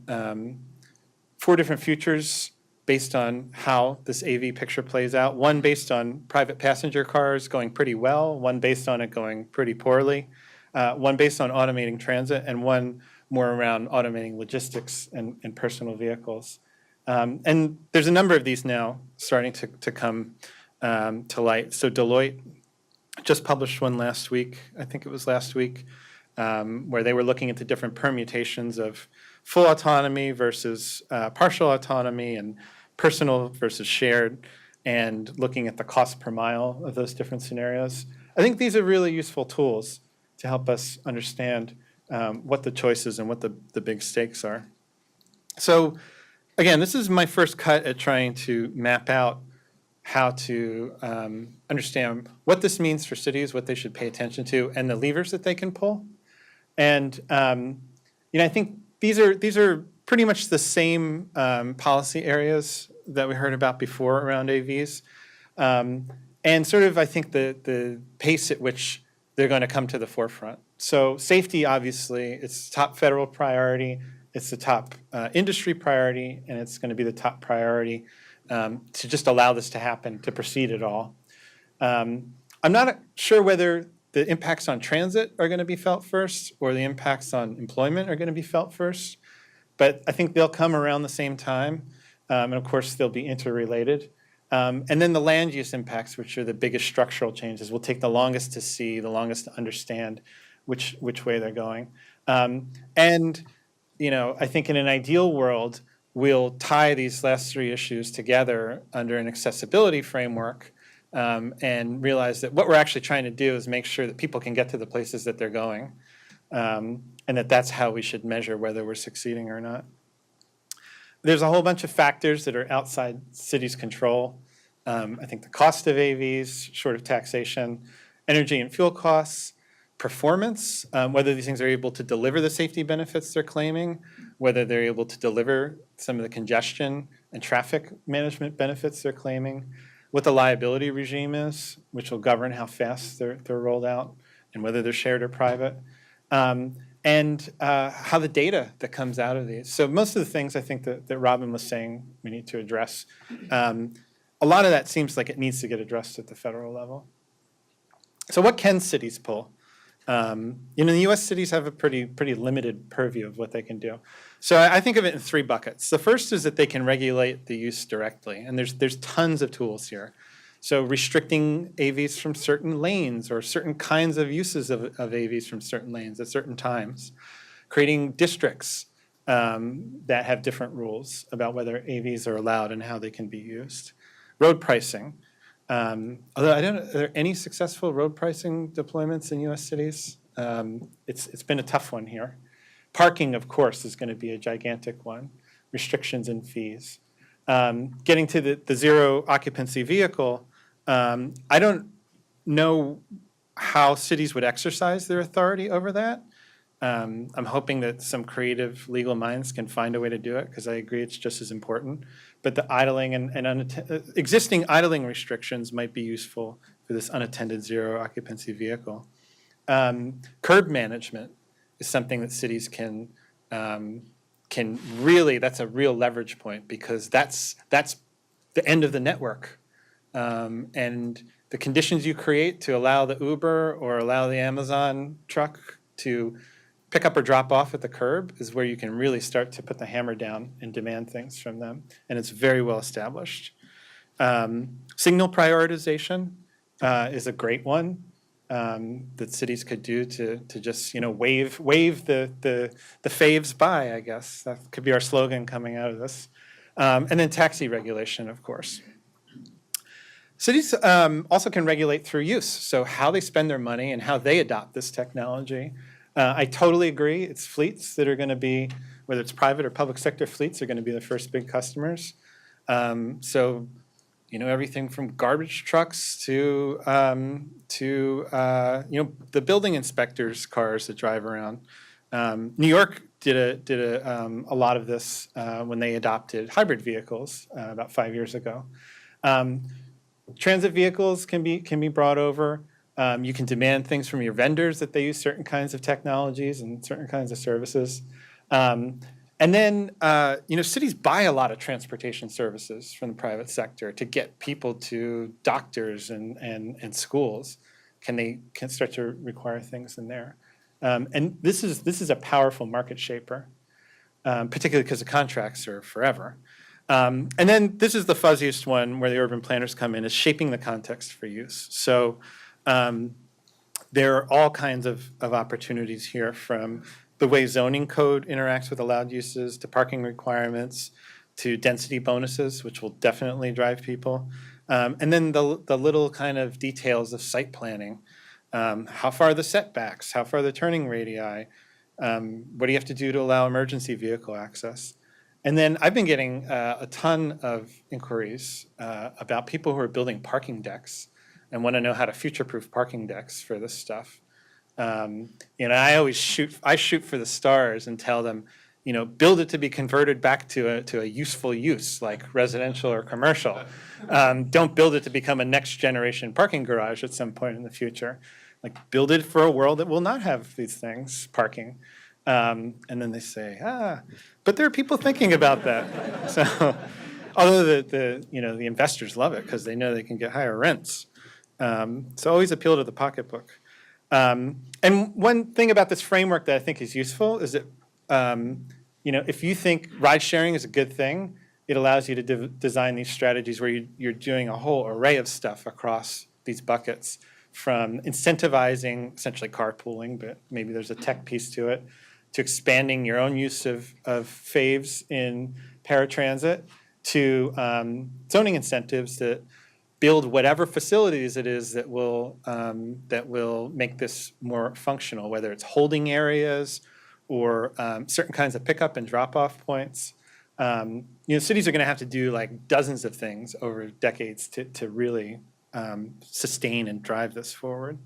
4 different futures based on how this AV picture plays out. One based on private passenger cars going pretty well, one based on it going pretty poorly, one based on automating transit, and one more around automating logistics and personal vehicles. And there's a number of these now starting to come to light. So Deloitte just published one last week, I think it was last week, where they were looking at the different permutations of full autonomy versus partial autonomy and personal versus shared, and looking at the cost per mile of those different scenarios. I think these are really useful tools to help us understand what the choices and what the big stakes are. So again, this is my first cut at trying to map out how to understand what this means for cities, what they should pay attention to, and the levers that they can pull. And I think these are pretty much the same policy areas that we heard about before around AVs. And sort of, I think, the pace at which they're going to come to the forefront. So safety, obviously, it's top federal priority, it's the top industry priority, and it's going to be the top priority to just allow this to happen, to proceed at all. I'm not sure whether the impacts on transit are going to be felt first or the impacts on employment are going to be felt first. But I think they'll come around the same time. And of course, they'll be interrelated. And then the land use impacts, which are the biggest structural changes, will take the longest to see, the longest to understand which way they're going. I think in an ideal world, we'll tie these last 3 issues together under an accessibility framework and realize that what we're actually trying to do is make sure that people can get to the places that they're going. And that's how we should measure whether we're succeeding or not. There's a whole bunch of factors that are outside cities' control. I think the cost of AVs, short of taxation, energy and fuel costs, performance, whether these things are able to deliver the safety benefits they're claiming, whether they're able to deliver some of the congestion and traffic management benefits they're claiming, what the liability regime is, which will govern how fast they're rolled out, and whether they're shared or private, and how the data that comes out of these. So most of the things I think that Robin was saying we need to address, a lot of that seems like it needs to get addressed at the federal level. So what can cities pull? The U.S. cities have a pretty limited purview of what they can do. So I think of it in 3 buckets. The first is that they can regulate the use directly, and there's tons of tools here. So restricting AVs from certain lanes or certain kinds of uses of AVs from certain lanes at certain times, creating districts that have different rules about whether AVs are allowed and how they can be used. Road pricing. Although are there any successful road pricing deployments in U.S. cities? It's been a tough one here. Parking, of course, is going to be a gigantic one. Restrictions and fees. Getting to the zero occupancy vehicle, I don't know how cities would exercise their authority over that. I'm hoping that some creative legal minds can find a way to do it, because I agree it's just as important. But the idling and existing idling restrictions might be useful for this unattended zero occupancy vehicle. Curb management is something that cities can really, that's a real leverage point, because that's the end of the network. And the conditions you create to allow the Uber or allow the Amazon truck to pick up or drop off at the curb is where you can really start to put the hammer down and demand things from them. And it's very well established. Signal prioritization is a great one that cities could do to just wave the faves by, I guess. That could be our slogan coming out of this. And then taxi regulation, of course. Cities also can regulate through use, so how they spend their money and how they adopt this technology. I totally agree. It's fleets that are going to be, whether it's private or public sector fleets, are going to be the first big customers. So, everything from garbage trucks to the building inspectors' cars that drive around. New York did a lot of this when they adopted hybrid vehicles about 5 years ago. Transit vehicles can be brought over. You can demand things from your vendors that they use certain kinds of technologies and certain kinds of services. And then, cities buy a lot of transportation services from the private sector to get people to doctors and schools. Can start to require things in there? And this is a powerful market shaper, particularly because the contracts are forever. And then this is the fuzziest one where the urban planners come in, is shaping the context for use. So there are all kinds of opportunities here, from the way zoning code interacts with allowed uses, to parking requirements, to density bonuses, which will definitely drive people. And then the little kind of details of site planning. How far are the setbacks? How far are the turning radii? What do you have to do to allow emergency vehicle access? And then I've been getting a ton of inquiries about people who are building parking decks and want to know how to future-proof parking decks for this stuff. I always shoot for the stars and tell them, build it to be converted back to a useful use, like residential or commercial. Don't build it to become a next-generation parking garage at some point in the future. Like, build it for a world that will not have these things, parking. And then they say, but there are people thinking about that. So, although the investors love it because they know they can get higher rents. So always appeal to the pocketbook. And one thing about this framework that I think is useful is that, if you think ride sharing is a good thing, it allows you to design these strategies where you're doing a whole array of stuff across these buckets, from incentivizing essentially carpooling, but maybe there's a tech piece to it, to expanding your own use of faves in paratransit, to zoning incentives that build whatever facilities it is that will make this more functional, whether it's holding areas or certain kinds of pickup and drop-off points. Cities are going to have to do like dozens of things over decades to really sustain and drive this forward.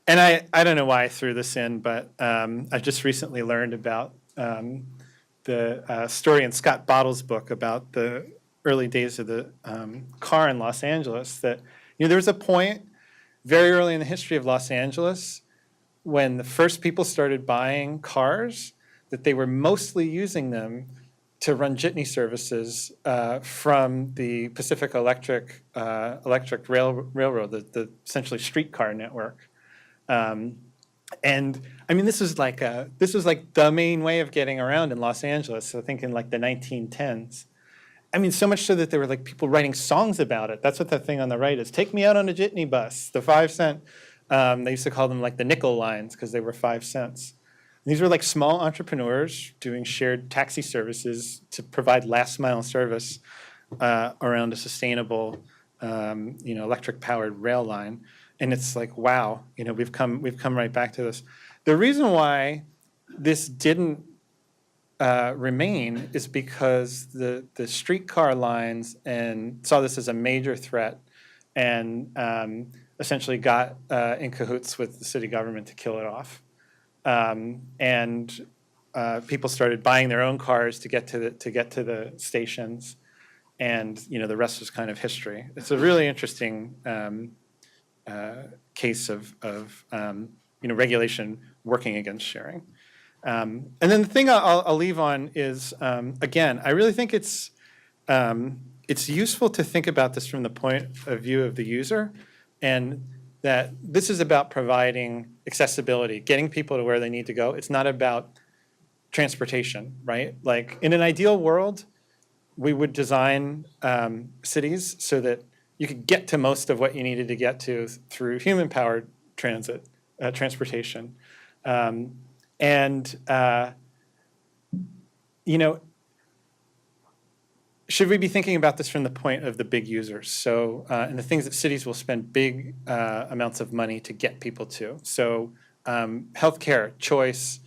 And I don't know why I threw this in, but I just recently learned about the story in Scott Bottle's book about the early days of the car in Los Angeles. That there was a point very early in the history of Los Angeles when the first people started buying cars, that they were mostly using them to run jitney services from the Pacific Electric Railroad, the essentially streetcar network. And I mean, this was like the main way of getting around in Los Angeles. I think in like the 1910s. I mean, so much so that there were like people writing songs about it. That's what that thing on the right is. Take me out on a jitney bus, the 5-cent. They used to call them like the nickel lines because they were 5 cents. And these were like small entrepreneurs doing shared taxi services to provide last mile service around a sustainable, electric powered rail line. And it's like, wow, we've come right back to this. The reason why this didn't remain is because the streetcar lines saw this as a major threat and essentially got in cahoots with the city government to kill it off. And people started buying their own cars to get to the stations, and the rest was kind of history. It's a really interesting case of regulation working against sharing. And then the thing I'll leave on is, again, I really think it's useful to think about this from the point of view of the user, and that this is about providing accessibility, getting people to where they need to go. It's not about transportation, right? Like in an ideal world, we would design cities so that you could get to most of what you needed to get to through human-powered transportation. Should we be thinking about this from the point of the big users? So, and the things that cities will spend big amounts of money to get people to. So, healthcare choice,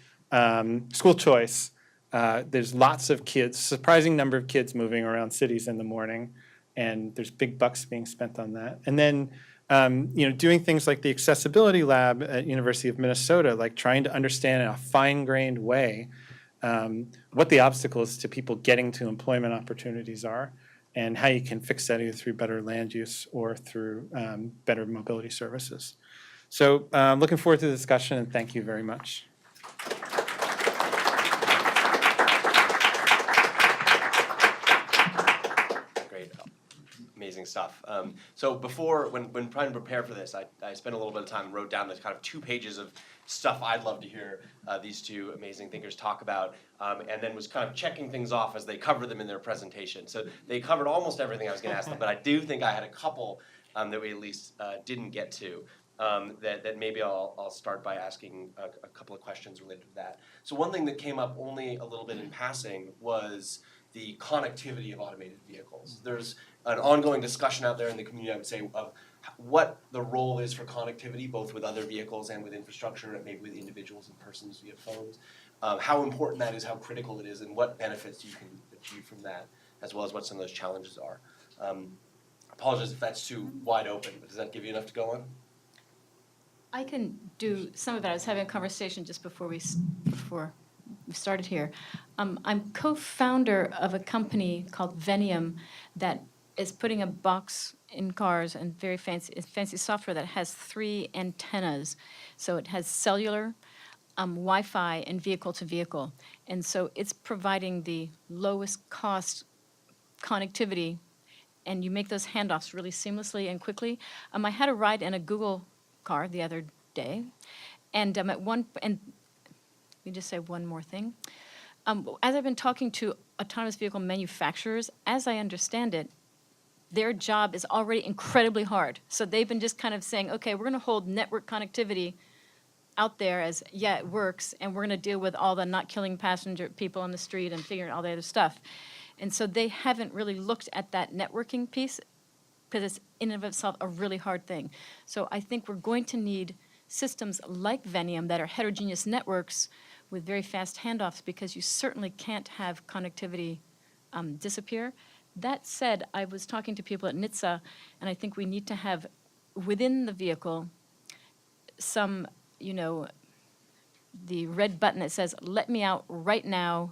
school choice. There's lots of kids, surprising number of kids moving around cities in the morning, and there's big bucks being spent on that. And then, doing things like the accessibility lab at University of Minnesota, like trying to understand in a fine-grained way what the obstacles to people getting to employment opportunities are, and how you can fix that either through better land use or through better mobility services. So looking forward to the discussion, and thank you very much. Great. Amazing stuff. So before, when trying to prepare for this, I spent a little bit of time and wrote down this kind of 2 pages of stuff I'd love to hear these two amazing thinkers talk about, and then was kind of checking things off as they covered them in their presentation. So they covered almost everything I was going to ask them, but I do think I had a couple that we at least didn't get to. That maybe I'll start by asking a couple of questions related to that. So one thing that came up only a little bit in passing was the connectivity of automated vehicles. There's an ongoing discussion out there in the community, I would say, of what the role is for connectivity, both with other vehicles and with infrastructure, and maybe with individuals and persons via phones. How important that is, how critical it is, and what benefits you can achieve from that, as well as what some of those challenges are. Apologies if that's too wide open, but does that give you enough to go on? I can do some of that. I was having a conversation just before we started here. I'm co-founder of a company called Venium that is putting a box in cars and very fancy software that has 3 antennas. So it has cellular, Wi-Fi, and vehicle-to-vehicle. And so it's providing the lowest cost connectivity, and you make those handoffs really seamlessly and quickly. I had a ride in a Google car the other day, and let me just say one more thing. As I've been talking to autonomous vehicle manufacturers, as I understand it, their job is already incredibly hard. So they've been just kind of saying, okay, we're going to hold network connectivity out there as, yeah, it works, and we're going to deal with all the not killing passenger people on the street and figuring out all the other stuff. And so they haven't really looked at that networking piece, because it's in and of itself a really hard thing. So I think we're going to need systems like Venium that are heterogeneous networks with very fast handoffs, because you certainly can't have connectivity disappear. That said, I was talking to people at NHTSA, and I think we need to have within the vehicle some, the red button that says, let me out right now,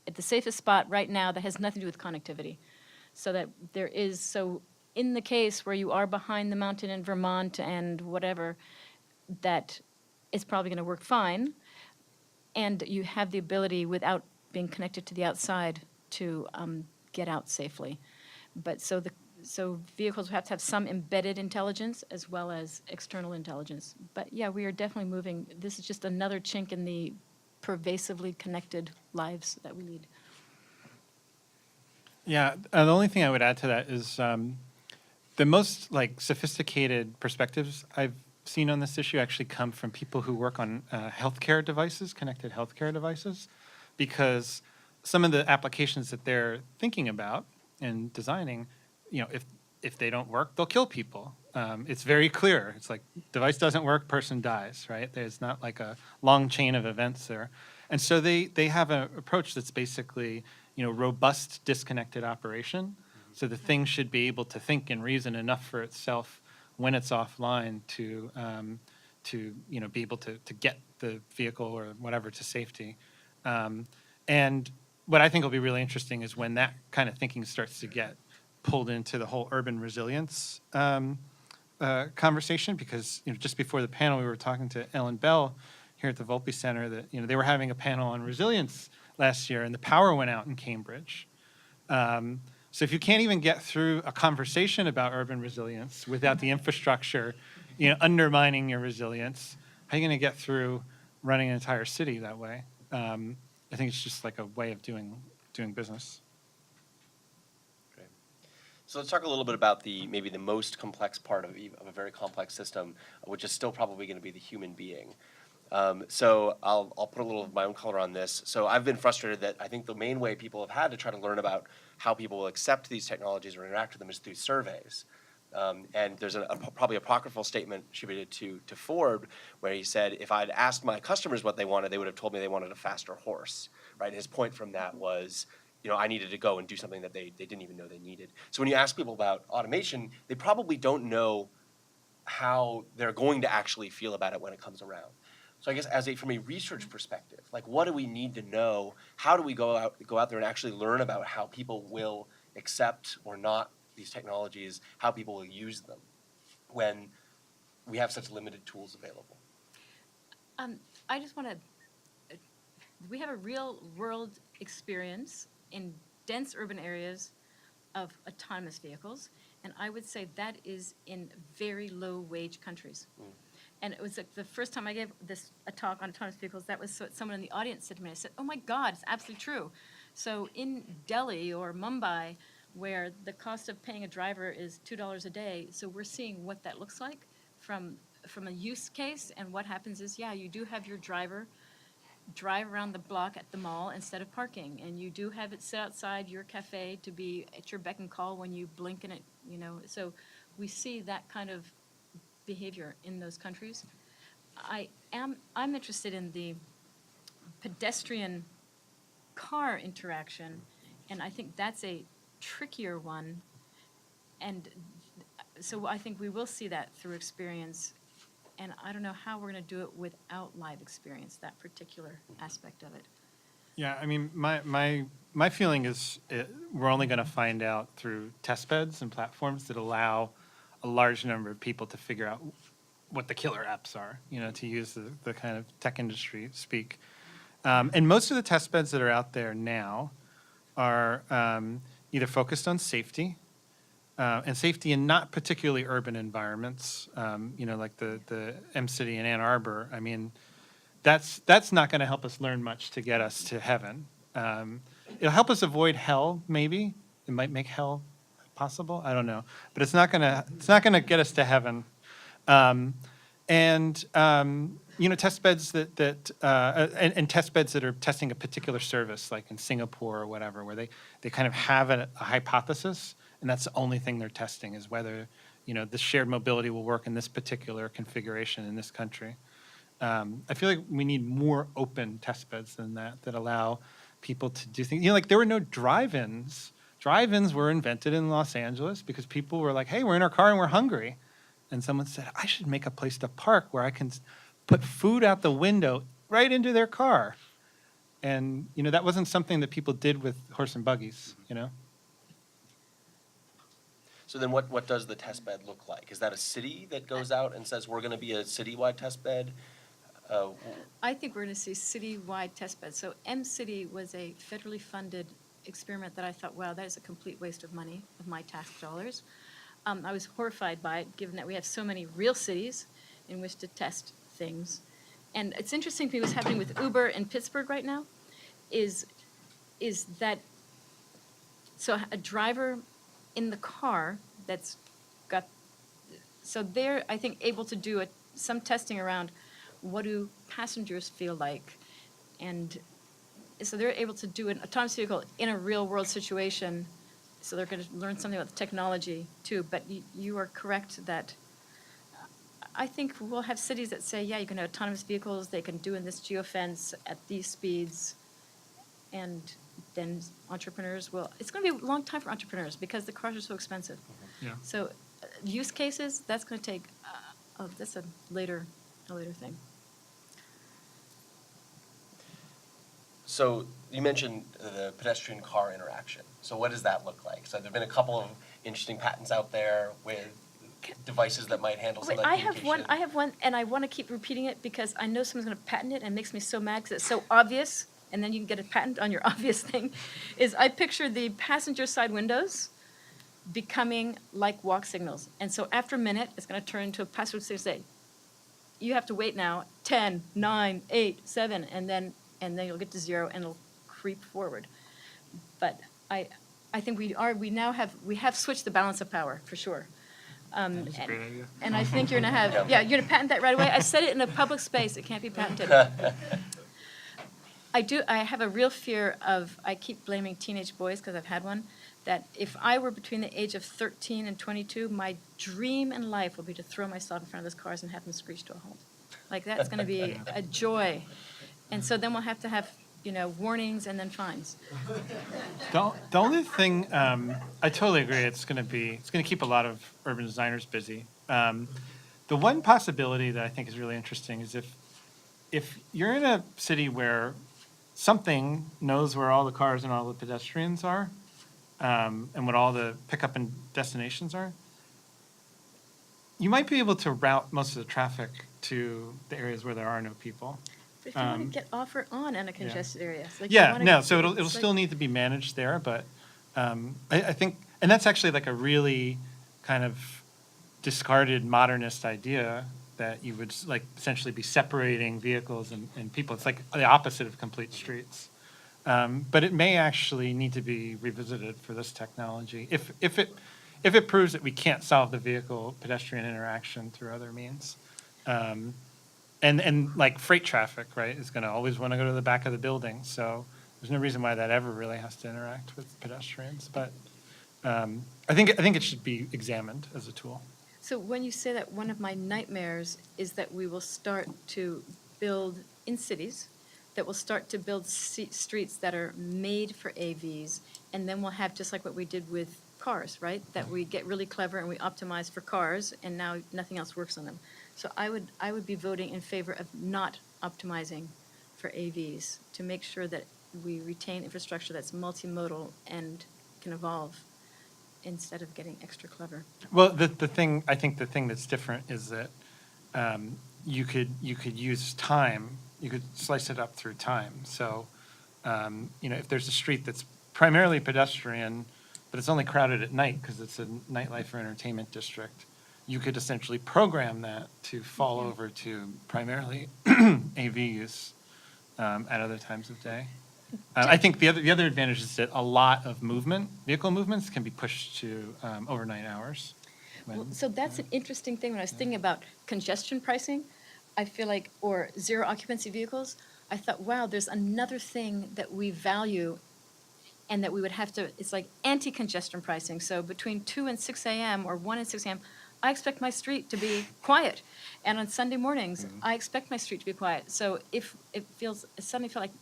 at the safest spot right now, that has nothing to do with connectivity. So that there is, so in the case where you are behind the mountain in Vermont and whatever, that it's probably going to work fine, and you have the ability, without being connected to the outside, to get out safely. But so vehicles have to have some embedded intelligence as well as external intelligence. But yeah, we are definitely moving. This is just another chink in the pervasively connected lives that we lead. Yeah, the only thing I would add to that is the most sophisticated perspectives I've seen on this issue actually come from people who work on healthcare devices, connected healthcare devices, because some of the applications that they're thinking about and designing, if they don't work, they'll kill people. It's very clear. It's like device doesn't work, person dies, right? There's not like a long chain of events there. And so they have an approach that's basically, robust disconnected operation. So the thing should be able to think and reason enough for itself when it's offline to be able to get the vehicle or whatever to safety. And what I think will be really interesting is when that kind of thinking starts to get pulled into the whole urban resilience conversation, because just before the panel we were talking to Ellen Bell here at the Volpe Center that they were having a panel on resilience last year and the power went out in Cambridge. So if you can't even get through a conversation about urban resilience without the infrastructure undermining your resilience, how are you going to get through running an entire city that way? I think it's just like a way of doing business. Great. So let's talk a little bit about maybe the most complex part of a very complex system, which is still probably going to be the human being. So I'll put a little of my own color on this. So I've been frustrated that I think the main way people have had to try to learn about how people will accept these technologies or interact with them is through surveys. And there's probably apocryphal statement attributed to Ford where he said, if I'd asked my customers what they wanted, they would have told me they wanted a faster horse, right? And his point from that was, I needed to go and do something that they didn't even know they needed. So when you ask people about automation, they probably don't know how they're going to actually feel about it when it comes around. So I guess from a research perspective, what do we need to know? How do we go out there and actually learn about how people will accept or not these technologies, how people will use them when we have such limited tools available? I just want to, we have a real world experience in dense urban areas of autonomous vehicles, and I would say that is in very low wage countries. And it was like the first time I gave a talk on autonomous vehicles, that was someone in the audience said to me, I said, oh my God, it's absolutely true. So in Delhi or Mumbai, where the cost of paying a driver is $2 a day, so we're seeing what that looks like from a use case, and what happens is, you do have your driver drive around the block at the mall instead of parking, and you do have it sit outside your cafe to be at your beck and call when you blink in it, so we see that kind of behavior in those countries. I'm interested in the pedestrian car interaction, and I think that's a trickier one, and so I think we will see that through experience, and I don't know how we're going to do it without live experience, that particular aspect of it. Yeah, I mean, my feeling is we're only going to find out through testbeds and platforms that allow a large number of people to figure out what the killer apps are, to use the kind of tech industry speak. And most of the testbeds that are out there now are either focused on safety, and safety in not particularly urban environments, like the M-City in Ann Arbor. I mean, that's not going to help us learn much to get us to heaven. It'll help us avoid hell, maybe. It might make hell possible. I don't know, but it's not gonna get us to heaven. Test beds and test beds that are testing a particular service, like in Singapore or whatever, where they kind of have a hypothesis, and that's the only thing they're testing is whether the shared mobility will work in this particular configuration in this country. I feel like we need more open test beds than that allow people to do things. Like there were no drive-ins. Drive-ins were invented in Los Angeles because people were like, hey, we're in our car and we're hungry. and someone said, I should make a place to park where I can put food out the window right into their car. And, that wasn't something that people did with horse and buggies, So then what does the test bed look like? Is that a city that goes out and says, we're gonna be a citywide test bed? I think we're going to see citywide test beds. So M-City was a federally funded experiment that I thought, wow, that is a complete waste of money, of my tax dollars. I was horrified by it, given that we have so many real cities in which to test things. And it's interesting to me what's happening with Uber in Pittsburgh right now is that, so a driver in the car that's got, so they're, I think, able to do some testing around what do passengers feel like? And so they're able to do an autonomous vehicle in a real-world situation, so they're going to learn something about the technology, too. But you are correct that I think we'll have cities that say, yeah, you can have autonomous vehicles, they can do in this geofence at these speeds, and then entrepreneurs will, it's going to be a long time for entrepreneurs because the cars are so expensive. Yeah. So use cases, that's going to take, that's a later thing. So you mentioned the pedestrian car interaction. So what does that look like? So there've been a couple of interesting patents out there with devices that might handle some of Wait, that I communication. have one, and I want to keep repeating it because I know someone's going to patent it, and it makes me so mad because it's so obvious, and then you can get a patent on your obvious thing, is I picture the passenger side windows becoming like walk signals. And so after a minute, it's going to turn into a passenger signal say, you have to wait now, 10, 9, 8, 7, and then you'll get to 0 and it'll creep forward. But I think we have switched the balance of power, for sure. That's a great idea. And I think you're gonna have, you're gonna patent that right away. I said it in a public space, it can't be patented. I have a real fear of, I keep blaming teenage boys, because I've had one, that if I were between the age of 13 and 22, my dream in life would be to throw myself in front of those cars and have them screech to a halt. Like, that's gonna be a joy. And so then we'll have to have, warnings and then fines. The only thing, I totally agree, it's gonna keep a lot of urban designers busy. The one possibility that I think is really interesting is if you're in a city where something knows where all the cars and all the pedestrians are, and what all the pickup and destinations are, you might be able to route most of the traffic to the areas where there are no people. But if you want to get off or on in a congested area. Like, you Yeah, wanna- no, so it'll it's still like- need to be managed there, but I think, and that's actually like a really kind of discarded modernist idea that you would like essentially be separating vehicles and people. It's like the opposite of complete streets. But it may actually need to be revisited for this technology if it proves that we can't solve the vehicle pedestrian interaction through other means. And like freight traffic, right, is going to always want to go to the back of the building. So there's no reason why that ever really has to interact with pedestrians. But I think it should be examined as a tool. So when you say that, one of my nightmares is that we will start to build in cities, that we'll start to build streets that are made for AVs, and then we'll have just like what we did with cars, right? That we get really clever and we optimize for cars, and now nothing else works on them. So I would be voting in favor of not optimizing for AVs to make sure that we retain infrastructure that's multimodal and can evolve instead of getting extra clever. Well, I think the thing that's different is that you could use time. You could slice it up through time. So, if there's a street that's primarily pedestrian, but it's only crowded at night because it's a nightlife or entertainment district, you could essentially program that to fall over to primarily AV use at other times of day. I think the other advantage is that a lot of vehicle movements can be pushed to overnight hours. Well, so that's an interesting thing. When I was thinking about congestion pricing, I feel like, or zero occupancy vehicles, I thought, wow, there's another thing that we value and that we would have to, it's like anti-congestion pricing. So between 2 and 6 a.m. or 1 and 6 a.m., I expect my street to be quiet. And on Sunday mornings, I expect my street to be quiet. So if it suddenly felt like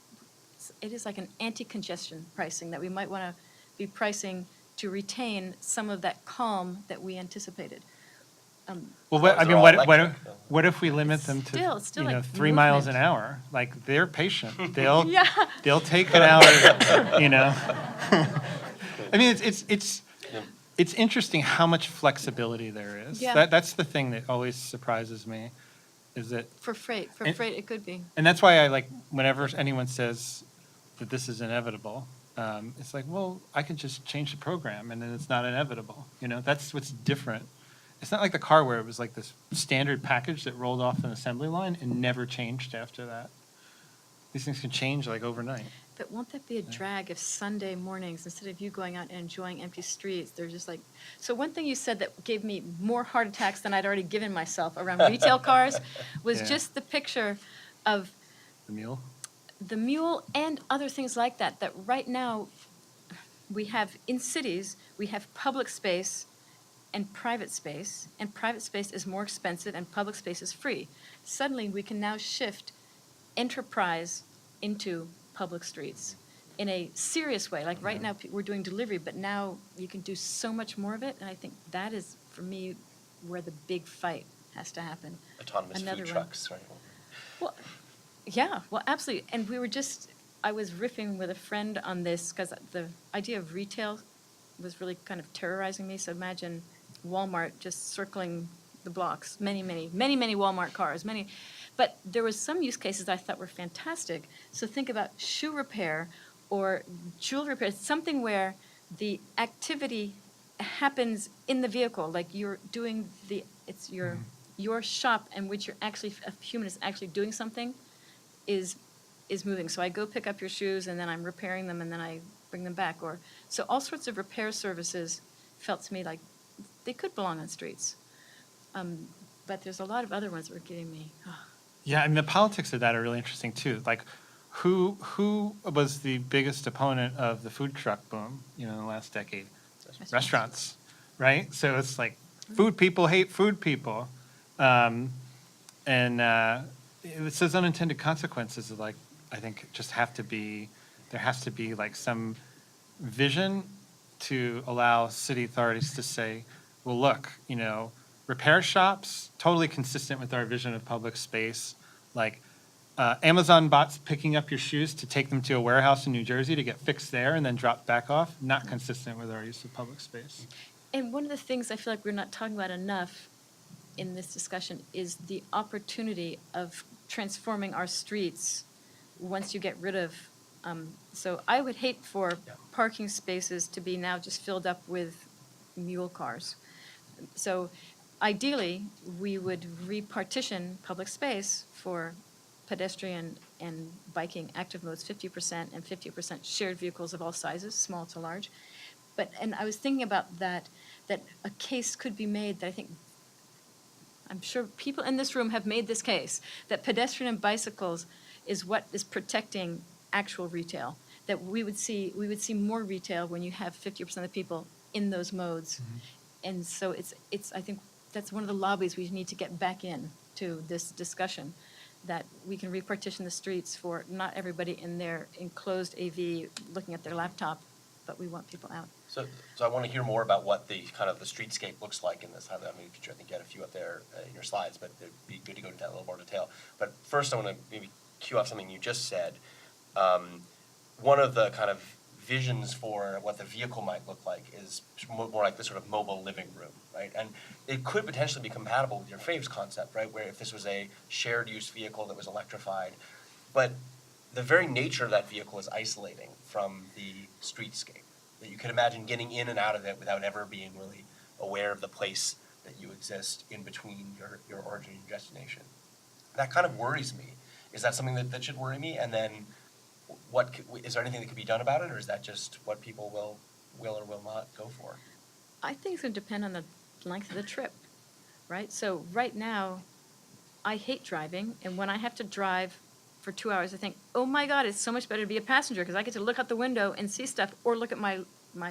it is like an anti-congestion pricing that we might want to be pricing to retain some of that calm that we anticipated. Well, long as they're all electric. what if we limit them to, Still- still you know, like 3 miles an movement. hour? Like, they're patient. They'll, Yeah. they'll take an hour, you know? I mean, it's interesting how much flexibility there is. Yeah. That's the thing that always surprises me, is that, For freight, And- it could be. and that's why I like, whenever anyone says that this is inevitable, it's like, well, I can just change the program and then it's not inevitable, you know? That's what's different. It's not like the car where it was like this standard package that rolled off an assembly line and never changed after that. These things can change like overnight. But won't that be a drag if Sunday mornings, instead of you going out and enjoying empty streets, they're just like, so one thing you said that gave me more heart attacks than I'd already given myself around retail cars was Yeah. just the picture of The mule? the mule and other things like that, that right now we have in cities, we have public space and private space is more expensive and public space is free. Suddenly, we can now shift enterprise into public streets in a serious way. Like right now, we're doing delivery, but now you can do so much more of it. And I think that is, for me, where the big fight has to happen. Autonomous Another food one. trucks, right? Well, yeah, well, absolutely. And we were just, I was riffing with a friend on this because the idea of retail was really kind of terrorizing me. So imagine Walmart just circling the blocks, many Walmart cars, but there was some use cases I thought were fantastic. So think about shoe repair or jewelry repair, something where the activity happens in the vehicle, like you're doing it's your shop in which you're actually, a human is actually doing something is moving. So I go pick up your shoes and then I'm repairing them and then I bring them back. Or so all sorts of repair services felt to me like they could belong on streets. But there's a lot of other ones that were getting me. Yeah, I mean, the politics of that are really interesting too. Like, who was the biggest opponent of the food truck boom, you know, in the last decade? Restaurants, right? So it's like food people hate food people. And it says unintended consequences of like, I think just have to be, there has to be like some vision to allow city authorities to say, well, look, you know, repair shops, totally consistent with our vision of public space. Like Amazon bots picking up your shoes to take them to a warehouse in New Jersey to get fixed there and then dropped back off, not consistent with our use of public space. And one of the things I feel like we're not talking about enough in this discussion is the opportunity of transforming our streets once you get rid of. So I would hate for parking spaces to be now just filled up with mule cars. So ideally, we would repartition public space for pedestrian and biking active modes, 50% and 50% shared vehicles of all sizes, small to large. And I was thinking about that a case could be made that I think, I'm sure people in this room have made this case, that pedestrian and bicycles is what is protecting actual retail. That we would see more retail when you have 50% of the people in those modes. Mm-hmm. And so it's I think that's one of the lobbies we need to get back in to this discussion, that we can repartition the streets for not everybody in their enclosed AV looking at their laptop, but we want people out. So I want to hear more about what the kind of the streetscape looks like in this. I mean, I think you had a few up there in your slides, but it'd be good to go into that a little more detail. But first, I want to maybe cue off something you just said. One of the kind of visions for what the vehicle might look like is more like this sort of mobile living room, right? And it could potentially be compatible with your Faves concept, right? Where if this was a shared use vehicle that was electrified, but the very nature of that vehicle is isolating from the streetscape. That you could imagine getting in and out of it without ever being really aware of the place that you exist in between your origin and your destination. That kind of worries me. Is that something that should worry me? And then is there anything that could be done about it, or is that just what people will or will not go for? I think it's going to depend on the length of the trip, right? So right now, I hate driving, and when I have to drive for 2 hours, I think, oh my God, it's so much better to be a passenger because I get to look out the window and see stuff, or look at my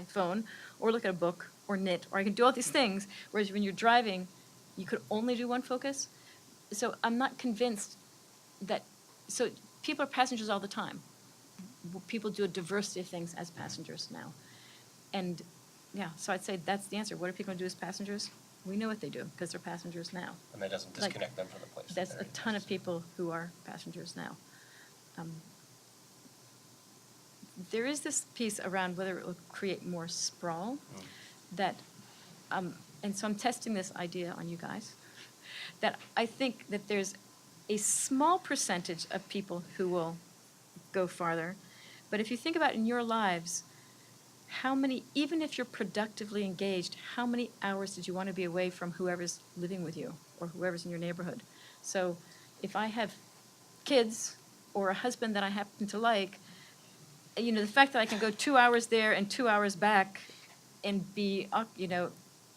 phone, or look at a book, or knit, or I can do all these things, whereas when you're driving, you could only do one focus. So I'm not convinced that, so people are passengers all the time. People do a diversity of things as passengers now. And yeah, so I'd say that's the answer. What are people going to do as passengers? We know what they do, because they're passengers now. And that doesn't Like, disconnect them from the place. That's that a they're ton of interested in. people who are passengers now. There is this piece around whether it will create more sprawl that, and so I'm testing this idea on you guys, that I think that there's a small percentage of people who will go farther. But if you think about in your lives, how many, even if you're productively engaged, how many hours did you want to be away from whoever's living with you or whoever's in your neighborhood? So if I have kids or a husband that I happen to like, you know, the fact that I can go 2 hours there and 2 hours back and be, you know,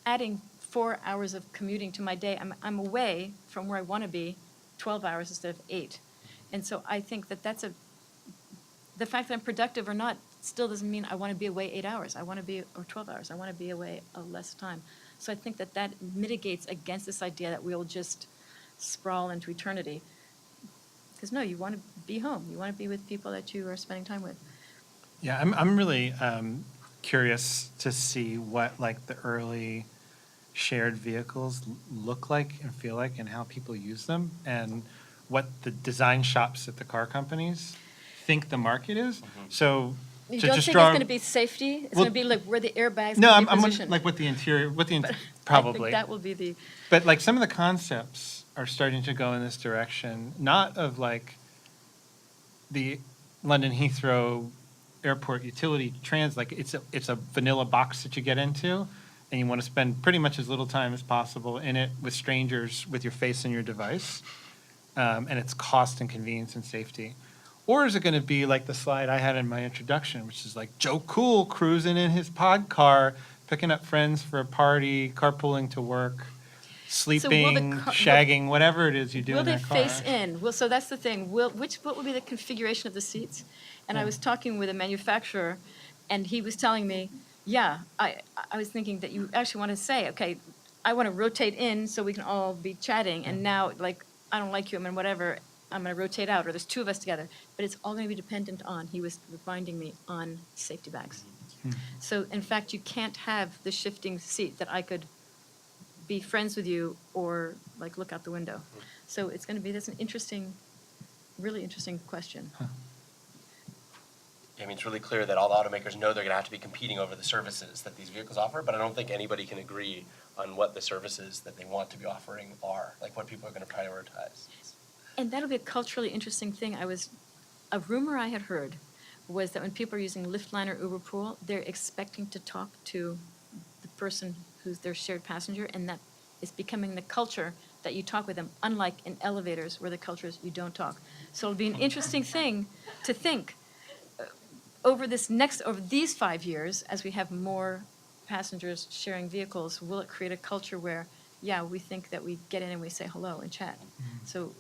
adding 4 hours of commuting to my day, I'm away from where I want to be 12 hours instead of 8. And so I think that the fact that I'm productive or not still doesn't mean I want to be away 8 hours. I want to be, or 12 hours. I want to be away a less time. So I think that mitigates against this idea that we'll just sprawl into eternity. Because no, you want to be home. You want to be with people that you are spending time with. Yeah, I'm really curious to see what like the early shared vehicles look like and feel like and how people use them and what the design shops at the car companies think the market is. So You to don't just think draw, it's going to be safety? It's Well, going to be like where the airbags no, going to be I'm positioned? like what the interior, But I probably. think that will be the, But like some of the concepts are starting to go in this direction, not of like the London Heathrow Airport utility trans, like it's a vanilla box that you get into, and you want to spend pretty much as little time as possible in it with strangers with your face and your device, and it's cost and convenience and safety. Or is it going to be like the slide I had in my introduction, which is like Joe Cool cruising in his pod car, picking up friends for a party, carpooling to work, sleeping, shagging, whatever it is you do will in they that car. face in? Well, so that's the thing. What will be the configuration of the seats? And I was talking with a manufacturer, and he was telling me, yeah, I was thinking that you actually want to say, okay, I want to rotate in so we can all be chatting, and now, like, I don't like you, I mean, whatever, I'm going to rotate out, or there's two of us together. But it's all going to be dependent on, he was reminding me, on safety bags. So, in fact, you can't have the shifting seat that I could be friends with you or, like, look out the window. So it's going to be, that's an interesting, really interesting question. I mean, it's really clear that all the automakers know they're going to have to be competing over the services that these vehicles offer, but I don't think anybody can agree on what the services that they want to be offering are, like what people are going to prioritize. And that'll be a culturally interesting thing. A rumor I had heard was that when people are using Lyft, or Uber Pool, they're expecting to talk to the person who's their shared passenger, and that is becoming the culture that you talk with them, unlike in elevators where the culture is you don't talk. So it'll be an interesting thing to think over these 5 years, as we have more passengers sharing vehicles, will it create a culture where, yeah, we think that we get in and we say hello and chat? So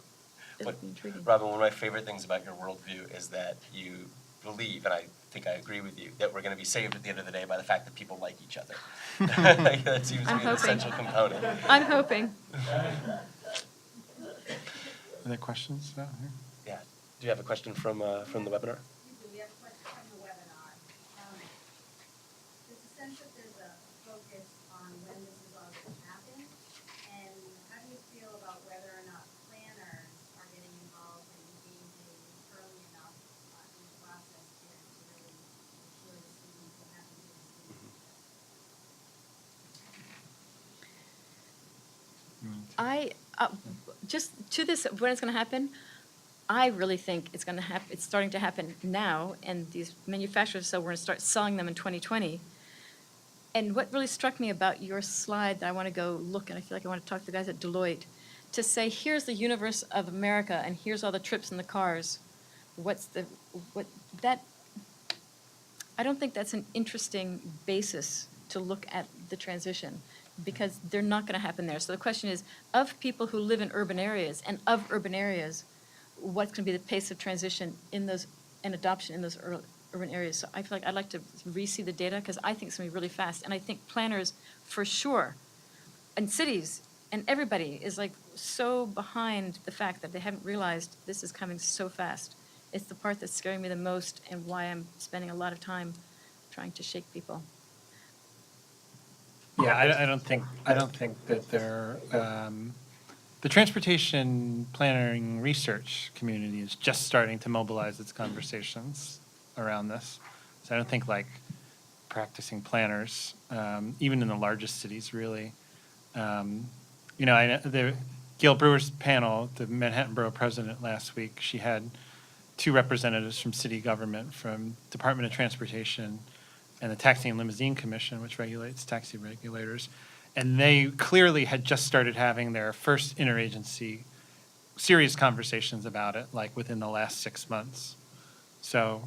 it'll be intriguing. Robin, one of my favorite things about your worldview is that you believe, and I think I agree with you, that we're going to be saved at the end of the day by the fact that people like each other. That seems to I'm be an hoping. essential component. I'm hoping. Are there questions out here? Yeah. Do you have a question from the webinar? We have a question from the webinar. There's a sense that there's a focus on when this is all going to happen, and how do you feel about whether or not planners are getting involved and engaging early enough in the process here to really ensure this isn't what happens in the city? Just to this, when it's going to happen, I really think it's going to happen. It's starting to happen now, and these manufacturers said we're going to start selling them in 2020. And what really struck me about your slide that I want to go look at, I feel like I want to talk to the guys at Deloitte, to say here's the universe of America, and here's all the trips in the cars. I don't think that's an interesting basis to look at the transition, because they're not going to happen there. So the question is, of people who live in urban areas and of urban areas, what's going to be the pace of transition in those and adoption in those urban areas? So I feel like I'd like to re-see the data, because I think it's going to be really fast. And I think planners, for sure, and cities and everybody is like so behind the fact that they haven't realized this is coming so fast. It's the part that's scaring me the most, and why I'm spending a lot of time trying to shake people. Yeah, I don't think that they're, the transportation planning research community is just starting to mobilize its conversations around this. So I don't think like practicing planners, even in the largest cities, really. You know, Gail Brewer's panel, the Manhattan Borough President last week, she had 2 representatives from city government, from Department of Transportation and the Taxi and Limousine Commission, which regulates taxi regulators. And they clearly had just started having their first interagency serious conversations about it, like within the last 6 months. So,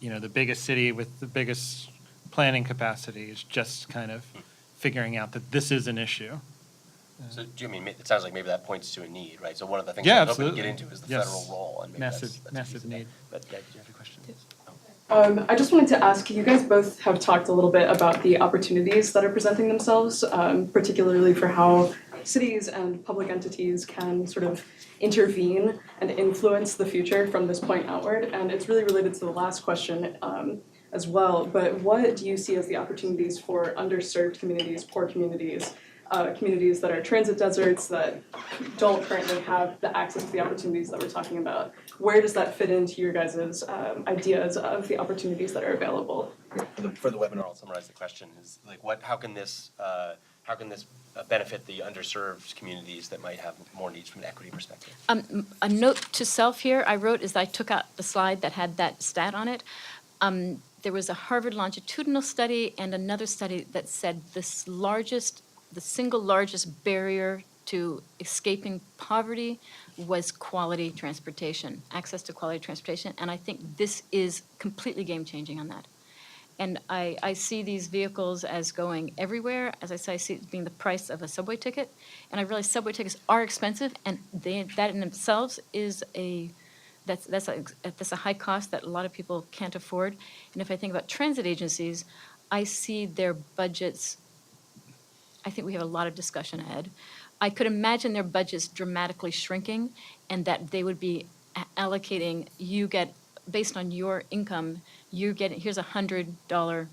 you know, the biggest city with the biggest planning capacity is just kind of figuring out that this is an issue. So, do you mean, it sounds like maybe that points to a need, right? So one of the things Yeah, I was hoping to get absolutely. into is the Yes. federal role, and maybe Massive- that's a massive piece of that. need. But, yeah, did you have a question? I just wanted to ask, you guys both have talked a little bit about the opportunities that are presenting themselves, particularly for how cities and public entities can sort of intervene and influence the future from this point outward. And it's really related to the last question as well. But what do you see as the opportunities for underserved communities, poor communities, communities that are transit deserts that don't currently have the access to the opportunities that we're talking about? Where does that fit into your guys' ideas of the opportunities that are available? For the webinar, I'll summarize the question, is like how can this benefit the underserved communities that might have more needs from an equity perspective? A note to self here I wrote is I took out the slide that had that stat on it. There was a Harvard longitudinal study and another study that said the single largest barrier to escaping poverty was quality transportation, access to quality transportation. And I think this is completely game-changing on that. And I see these vehicles as going everywhere. As I say, I see it being the price of a subway ticket. And I realize subway tickets are expensive, and that in themselves is that's a high cost that a lot of people can't afford. And if I think about transit agencies, I see their budgets. I think we have a lot of discussion ahead. I could imagine their budgets dramatically shrinking, and that they would be allocating, you get, based on your income, here's $100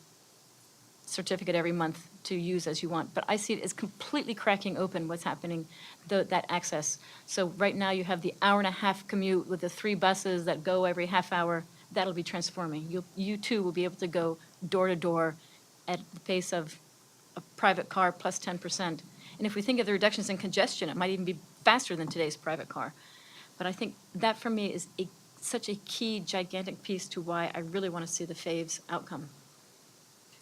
certificate every month to use as you want. But I see it as completely cracking open what's happening, that access. So right now you have the hour-and-a-half commute with the 3 buses that go every half hour. That'll be transforming. You too will be able to go door to door at the pace of a private car plus 10%. And if we think of the reductions in congestion, it might even be faster than today's private car. But I think that for me is such a key, gigantic piece to why I really want to see the faves outcome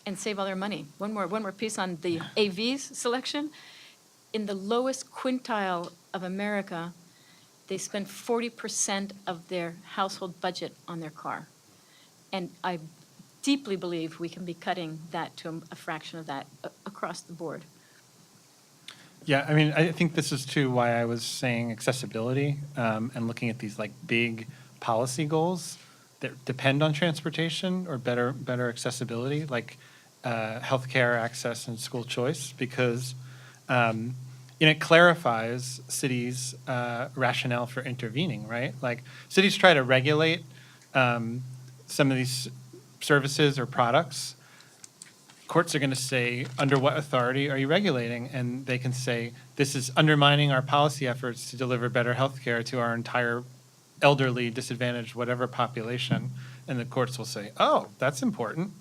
and save all their money. One more piece on the AVs selection. In the lowest quintile of America, they spend 40% of their household budget on their car. And I deeply believe we can be cutting that to a fraction of that across the board. Yeah, I mean, I think this is too why I was saying accessibility and looking at these like big policy goals that depend on transportation or better accessibility, like healthcare access and school choice, because it clarifies cities' rationale for intervening, right? Like cities try to regulate some of these services or products. Courts are going to say, under what authority are you regulating? And they can say, this is undermining our policy efforts to deliver better health care to our entire elderly, disadvantaged, whatever population. And the courts will say, oh, that's important,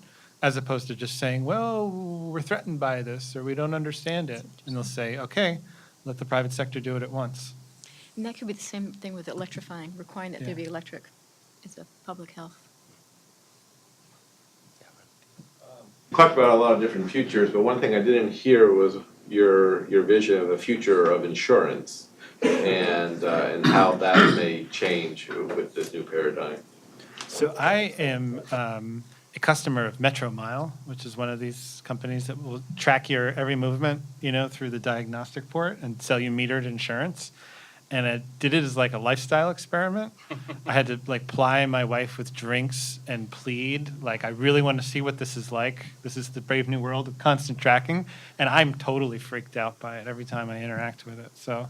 as opposed to just saying, well, we're threatened by this, or we don't understand it. And they'll say, okay, let the private sector do it at once. And that could be the same thing with electrifying, requiring that there be electric. It's a public health. Talked about a lot of different futures, but one thing I didn't hear was your vision of the future of insurance and how that may change with this new paradigm. So I am a customer of Metro Mile, which is one of these companies that will track your every movement, through the diagnostic port and sell you metered insurance. And I did it as like a lifestyle experiment. I had to like ply my wife with drinks and plead, like, I really want to see what this is like. This is the brave new world of constant tracking. And I'm totally freaked out by it every time I interact with it. So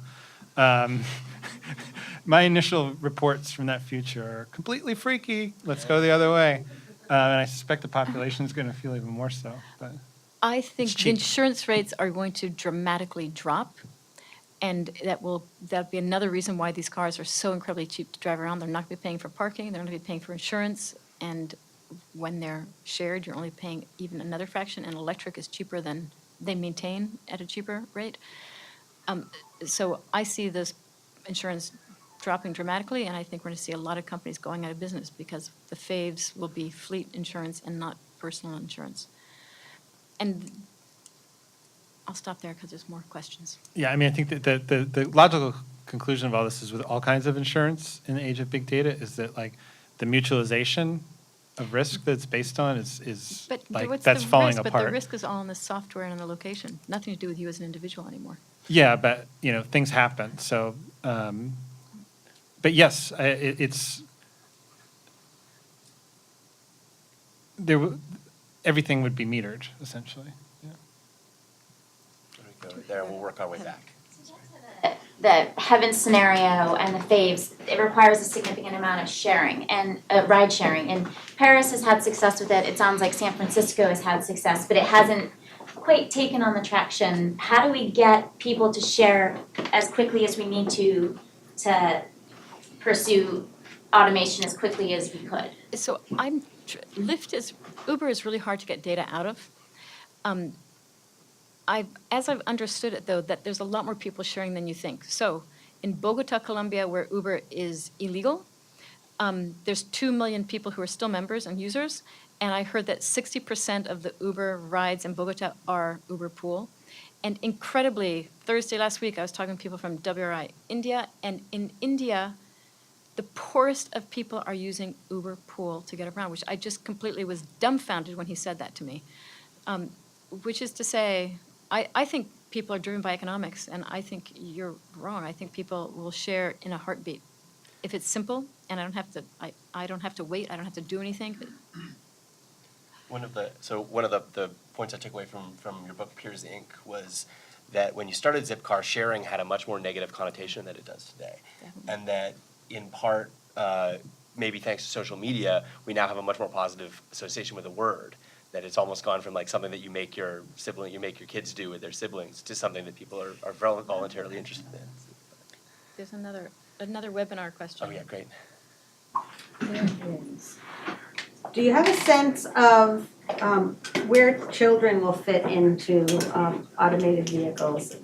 my initial reports from that future are completely freaky. Let's go the other way. And I suspect the population is going to feel even more so. But I think It's the cheap. insurance rates are going to dramatically drop, and that'll be another reason why these cars are so incredibly cheap to drive around. They're not going to be paying for parking, they're not going to be paying for insurance, and when they're shared, you're only paying even another fraction, and electric is cheaper than they maintain at a cheaper rate. So I see this insurance dropping dramatically, and I think we're going to see a lot of companies going out of business because the faves will be fleet insurance and not personal insurance. And I'll stop there because there's more questions. Yeah, I mean, I think that the logical conclusion of all this is with all kinds of insurance in the age of big data is that like the mutualization of risk that's based on is But like what's that's the falling risk? But apart. the risk is all in the software and in the location. Nothing to do with you as an individual anymore. Yeah, but you know things happen. So, but yes, it's everything would be metered essentially. Yeah. Go there, and we'll work our way back. The heaven scenario and the faves, it requires a significant amount of sharing and ride sharing. And Paris has had success with it. It sounds like San Francisco has had success, but it hasn't quite taken on the traction. How do we get people to share as quickly as we need to pursue automation as quickly as we could? So Uber is really hard to get data out of. As I've understood it, though, that there's a lot more people sharing than you think. So in Bogota, Colombia, where Uber is illegal, there's 2 million people who are still members and users, and I heard that 60% of the Uber rides in Bogota are Uber Pool. And incredibly, Thursday last week, I was talking to people from WRI India, and in India, the poorest of people are using Uber Pool to get around, which I just completely was dumbfounded when he said that to me. Which is to say, I think people are driven by economics, and I think you're wrong. I think people will share in a heartbeat. If it's simple, and I don't have to wait, I don't have to do anything. One of the points I took away from your book, Peers Inc., was that when you started Zipcar, sharing had a much more negative connotation than it does today. Definitely. And that in part, maybe thanks to social media, we now have a much more positive association with the word. That it's almost gone from like something that you make your kids do with their siblings to something that people are voluntarily interested in. There's another webinar question. Oh yeah, great. There is. Do you have a sense of where children will fit into automated vehicles?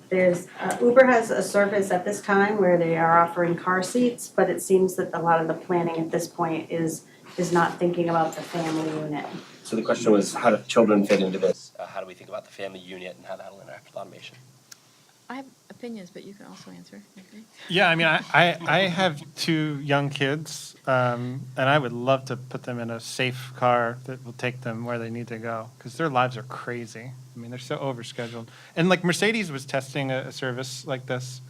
Uber has a service at this time where they are offering car seats, but it seems that a lot of the planning at this point is not thinking about the family unit. So the question was, how do children fit into this? How do we think about the family unit and how that'll interact with automation? I have opinions, but you can also answer. Okay. Yeah, I mean, I have 2 young kids, and I would love to put them in a safe car that will take them where they need to go, because their lives are crazy. I mean, they're so overscheduled. And like Mercedes was testing a service like this,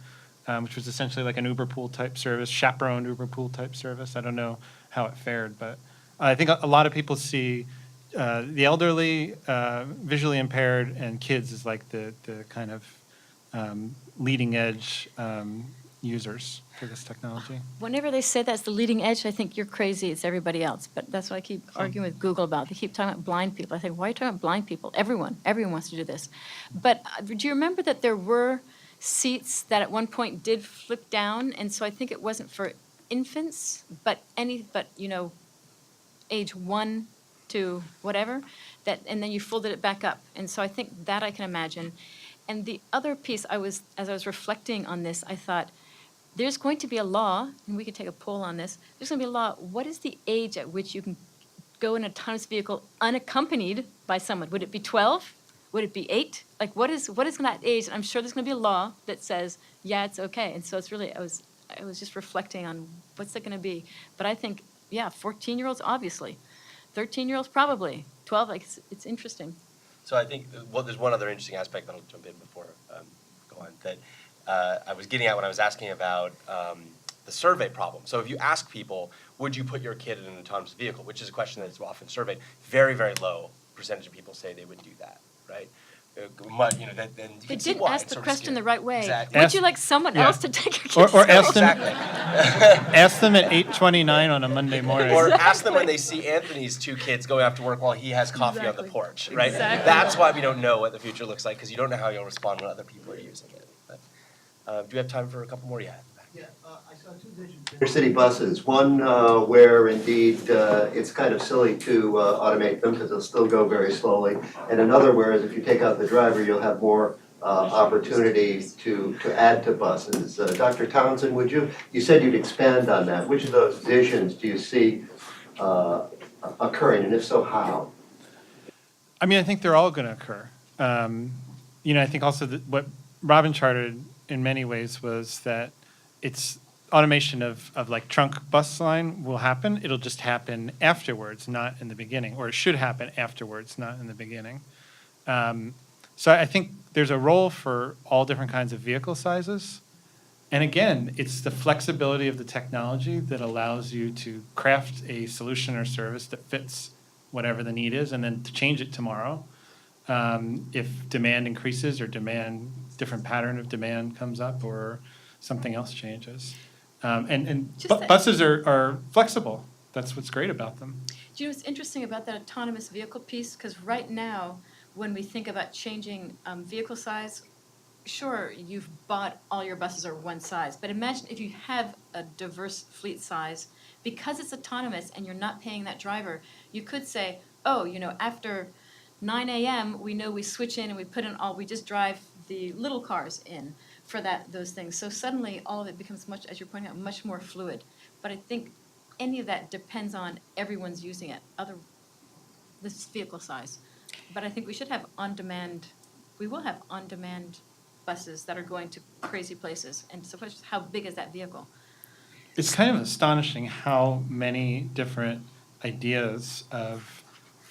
which was essentially like an Uber Pool type service, chaperoned Uber Pool type service. I don't know how it fared, but I think a lot of people see the elderly, visually impaired, and kids as like the kind of leading edge users for this technology. Whenever they say that's the leading edge, I think you're crazy. It's everybody else. But that's what I keep arguing with Google about. They keep talking about blind people. I think, why are you talking about blind people? Everyone wants to do this. But do you remember that there were seats that at one point did flip down? And so I think it wasn't for infants, but age 1 to whatever, and then you folded it back up. And so I think that I can imagine. And the other piece, as I was reflecting on this, I thought, there's going to be a law, and we could take a poll on this, there's going to be a law, what is the age at which you can go in an autonomous vehicle unaccompanied by someone? Would it be 12? Would it be 8? Like, what is that age? And I'm sure there's going to be a law that says, yeah, it's okay. And so it's really, I was just reflecting on what's it going to be. But I think, yeah, 14-year-olds, obviously. 13-year-olds, probably. 12, like, it's interesting. So I think, there's one other interesting aspect that I'll jump in before go on, that I was getting at when I was asking about the survey problem. So if you ask people, would you put your kid in an autonomous vehicle, which is a question that's often surveyed, very, very low percentage of people say they would do that, right? then you They can see didn't why ask it's the sort of question scary. the right way. Exactly. Would you like someone Yeah. else to take your kids? Or ask them, Exactly. ask them at 8:29 on a Monday morning. Or ask them when they see Anthony's 2 kids going off to work while he has coffee on the Exactly. porch, right? Exactly. That's why we don't know what the future looks like, because you don't know how you'll respond when other people are using it. But, do we have time for a couple more? Yeah. I saw two visions. Intercity buses, one where indeed it's kind of silly to automate them because they'll still go very slowly. And another whereas if you take out the driver, you'll have more opportunity to add to buses. Dr. Townsend, you said you'd expand on that. Which of those visions do you see occurring, and if so, how? I mean, I think they're all going to occur. I think also that what Robin charted in many ways was that it's automation of like trunk bus line will happen. It'll just happen afterwards, not in the beginning, or it should happen afterwards, not in the beginning. So I think there's a role for all different kinds of vehicle sizes. And again, it's the flexibility of the technology that allows you to craft a solution or service that fits whatever the need is, and then to change it tomorrow. If demand increases or different pattern of demand comes up or something else changes. Buses are flexible. That's what's great about them. Do you know what's interesting about that autonomous vehicle piece? Because right now, when we think about changing vehicle size, sure, you've bought all your buses are one size, but imagine if you have a diverse fleet size, because it's autonomous and you're not paying that driver, you could say, oh, after 9 a.m., we know we switch in and we just drive the little cars in for those things. So suddenly all of it becomes as you're pointing out, much more fluid. But I think any of that depends on everyone's using it, this vehicle size. But I think we will have on-demand buses that are going to crazy places. And so how big is that vehicle? It's kind of astonishing how many different ideas of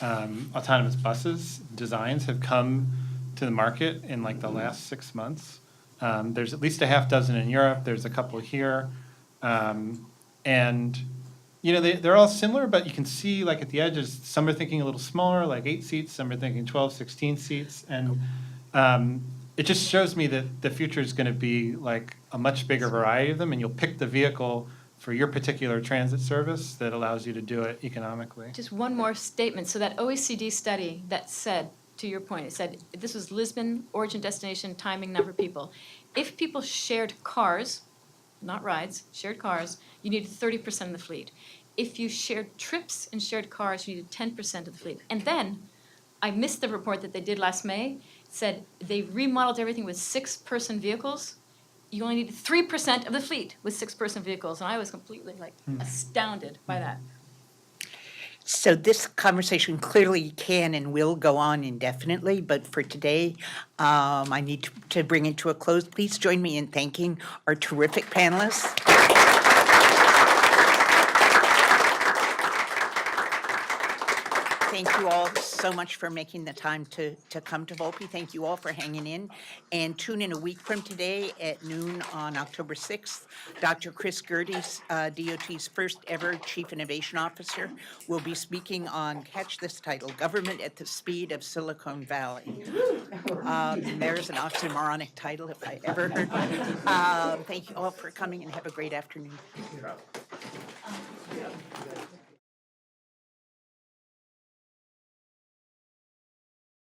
autonomous buses designs have come to the market in like the last 6 months. There's at least a half dozen in Europe. There's a couple here. And they're all similar, but you can see like at the edges, some are thinking a little smaller, like 8 seats. Some are thinking 12, 16 seats. And it just shows me that the future is going to be like a much bigger variety of them. And you'll pick the vehicle for your particular transit service that allows you to do it economically. Just one more statement. So that OECD study that said, to your point, it said this was Lisbon, origin, destination, timing, number of people. If people shared cars, not rides, shared cars, you needed 30% of the fleet. If you shared trips and shared cars, you needed 10% of the fleet. And then, I missed the report that they did last May, said they remodeled everything with 6-person vehicles. You only needed 3% of the fleet with 6-person vehicles. And I was completely astounded by that. So this conversation clearly can and will go on indefinitely, but for today, I need to bring it to a close. Please join me in thanking our terrific panelists. Thank you all so much for making the time to come to Volpe. Thank you all for hanging in. And tune in a week from today at noon on October 6th. Dr. Chris Gerdes, DOT's first ever Chief Innovation Officer, will be speaking on, catch this title, Government at the Speed of Silicon Valley. There's an oxymoronic title if I ever heard one. Thank you all for coming and have a great afternoon.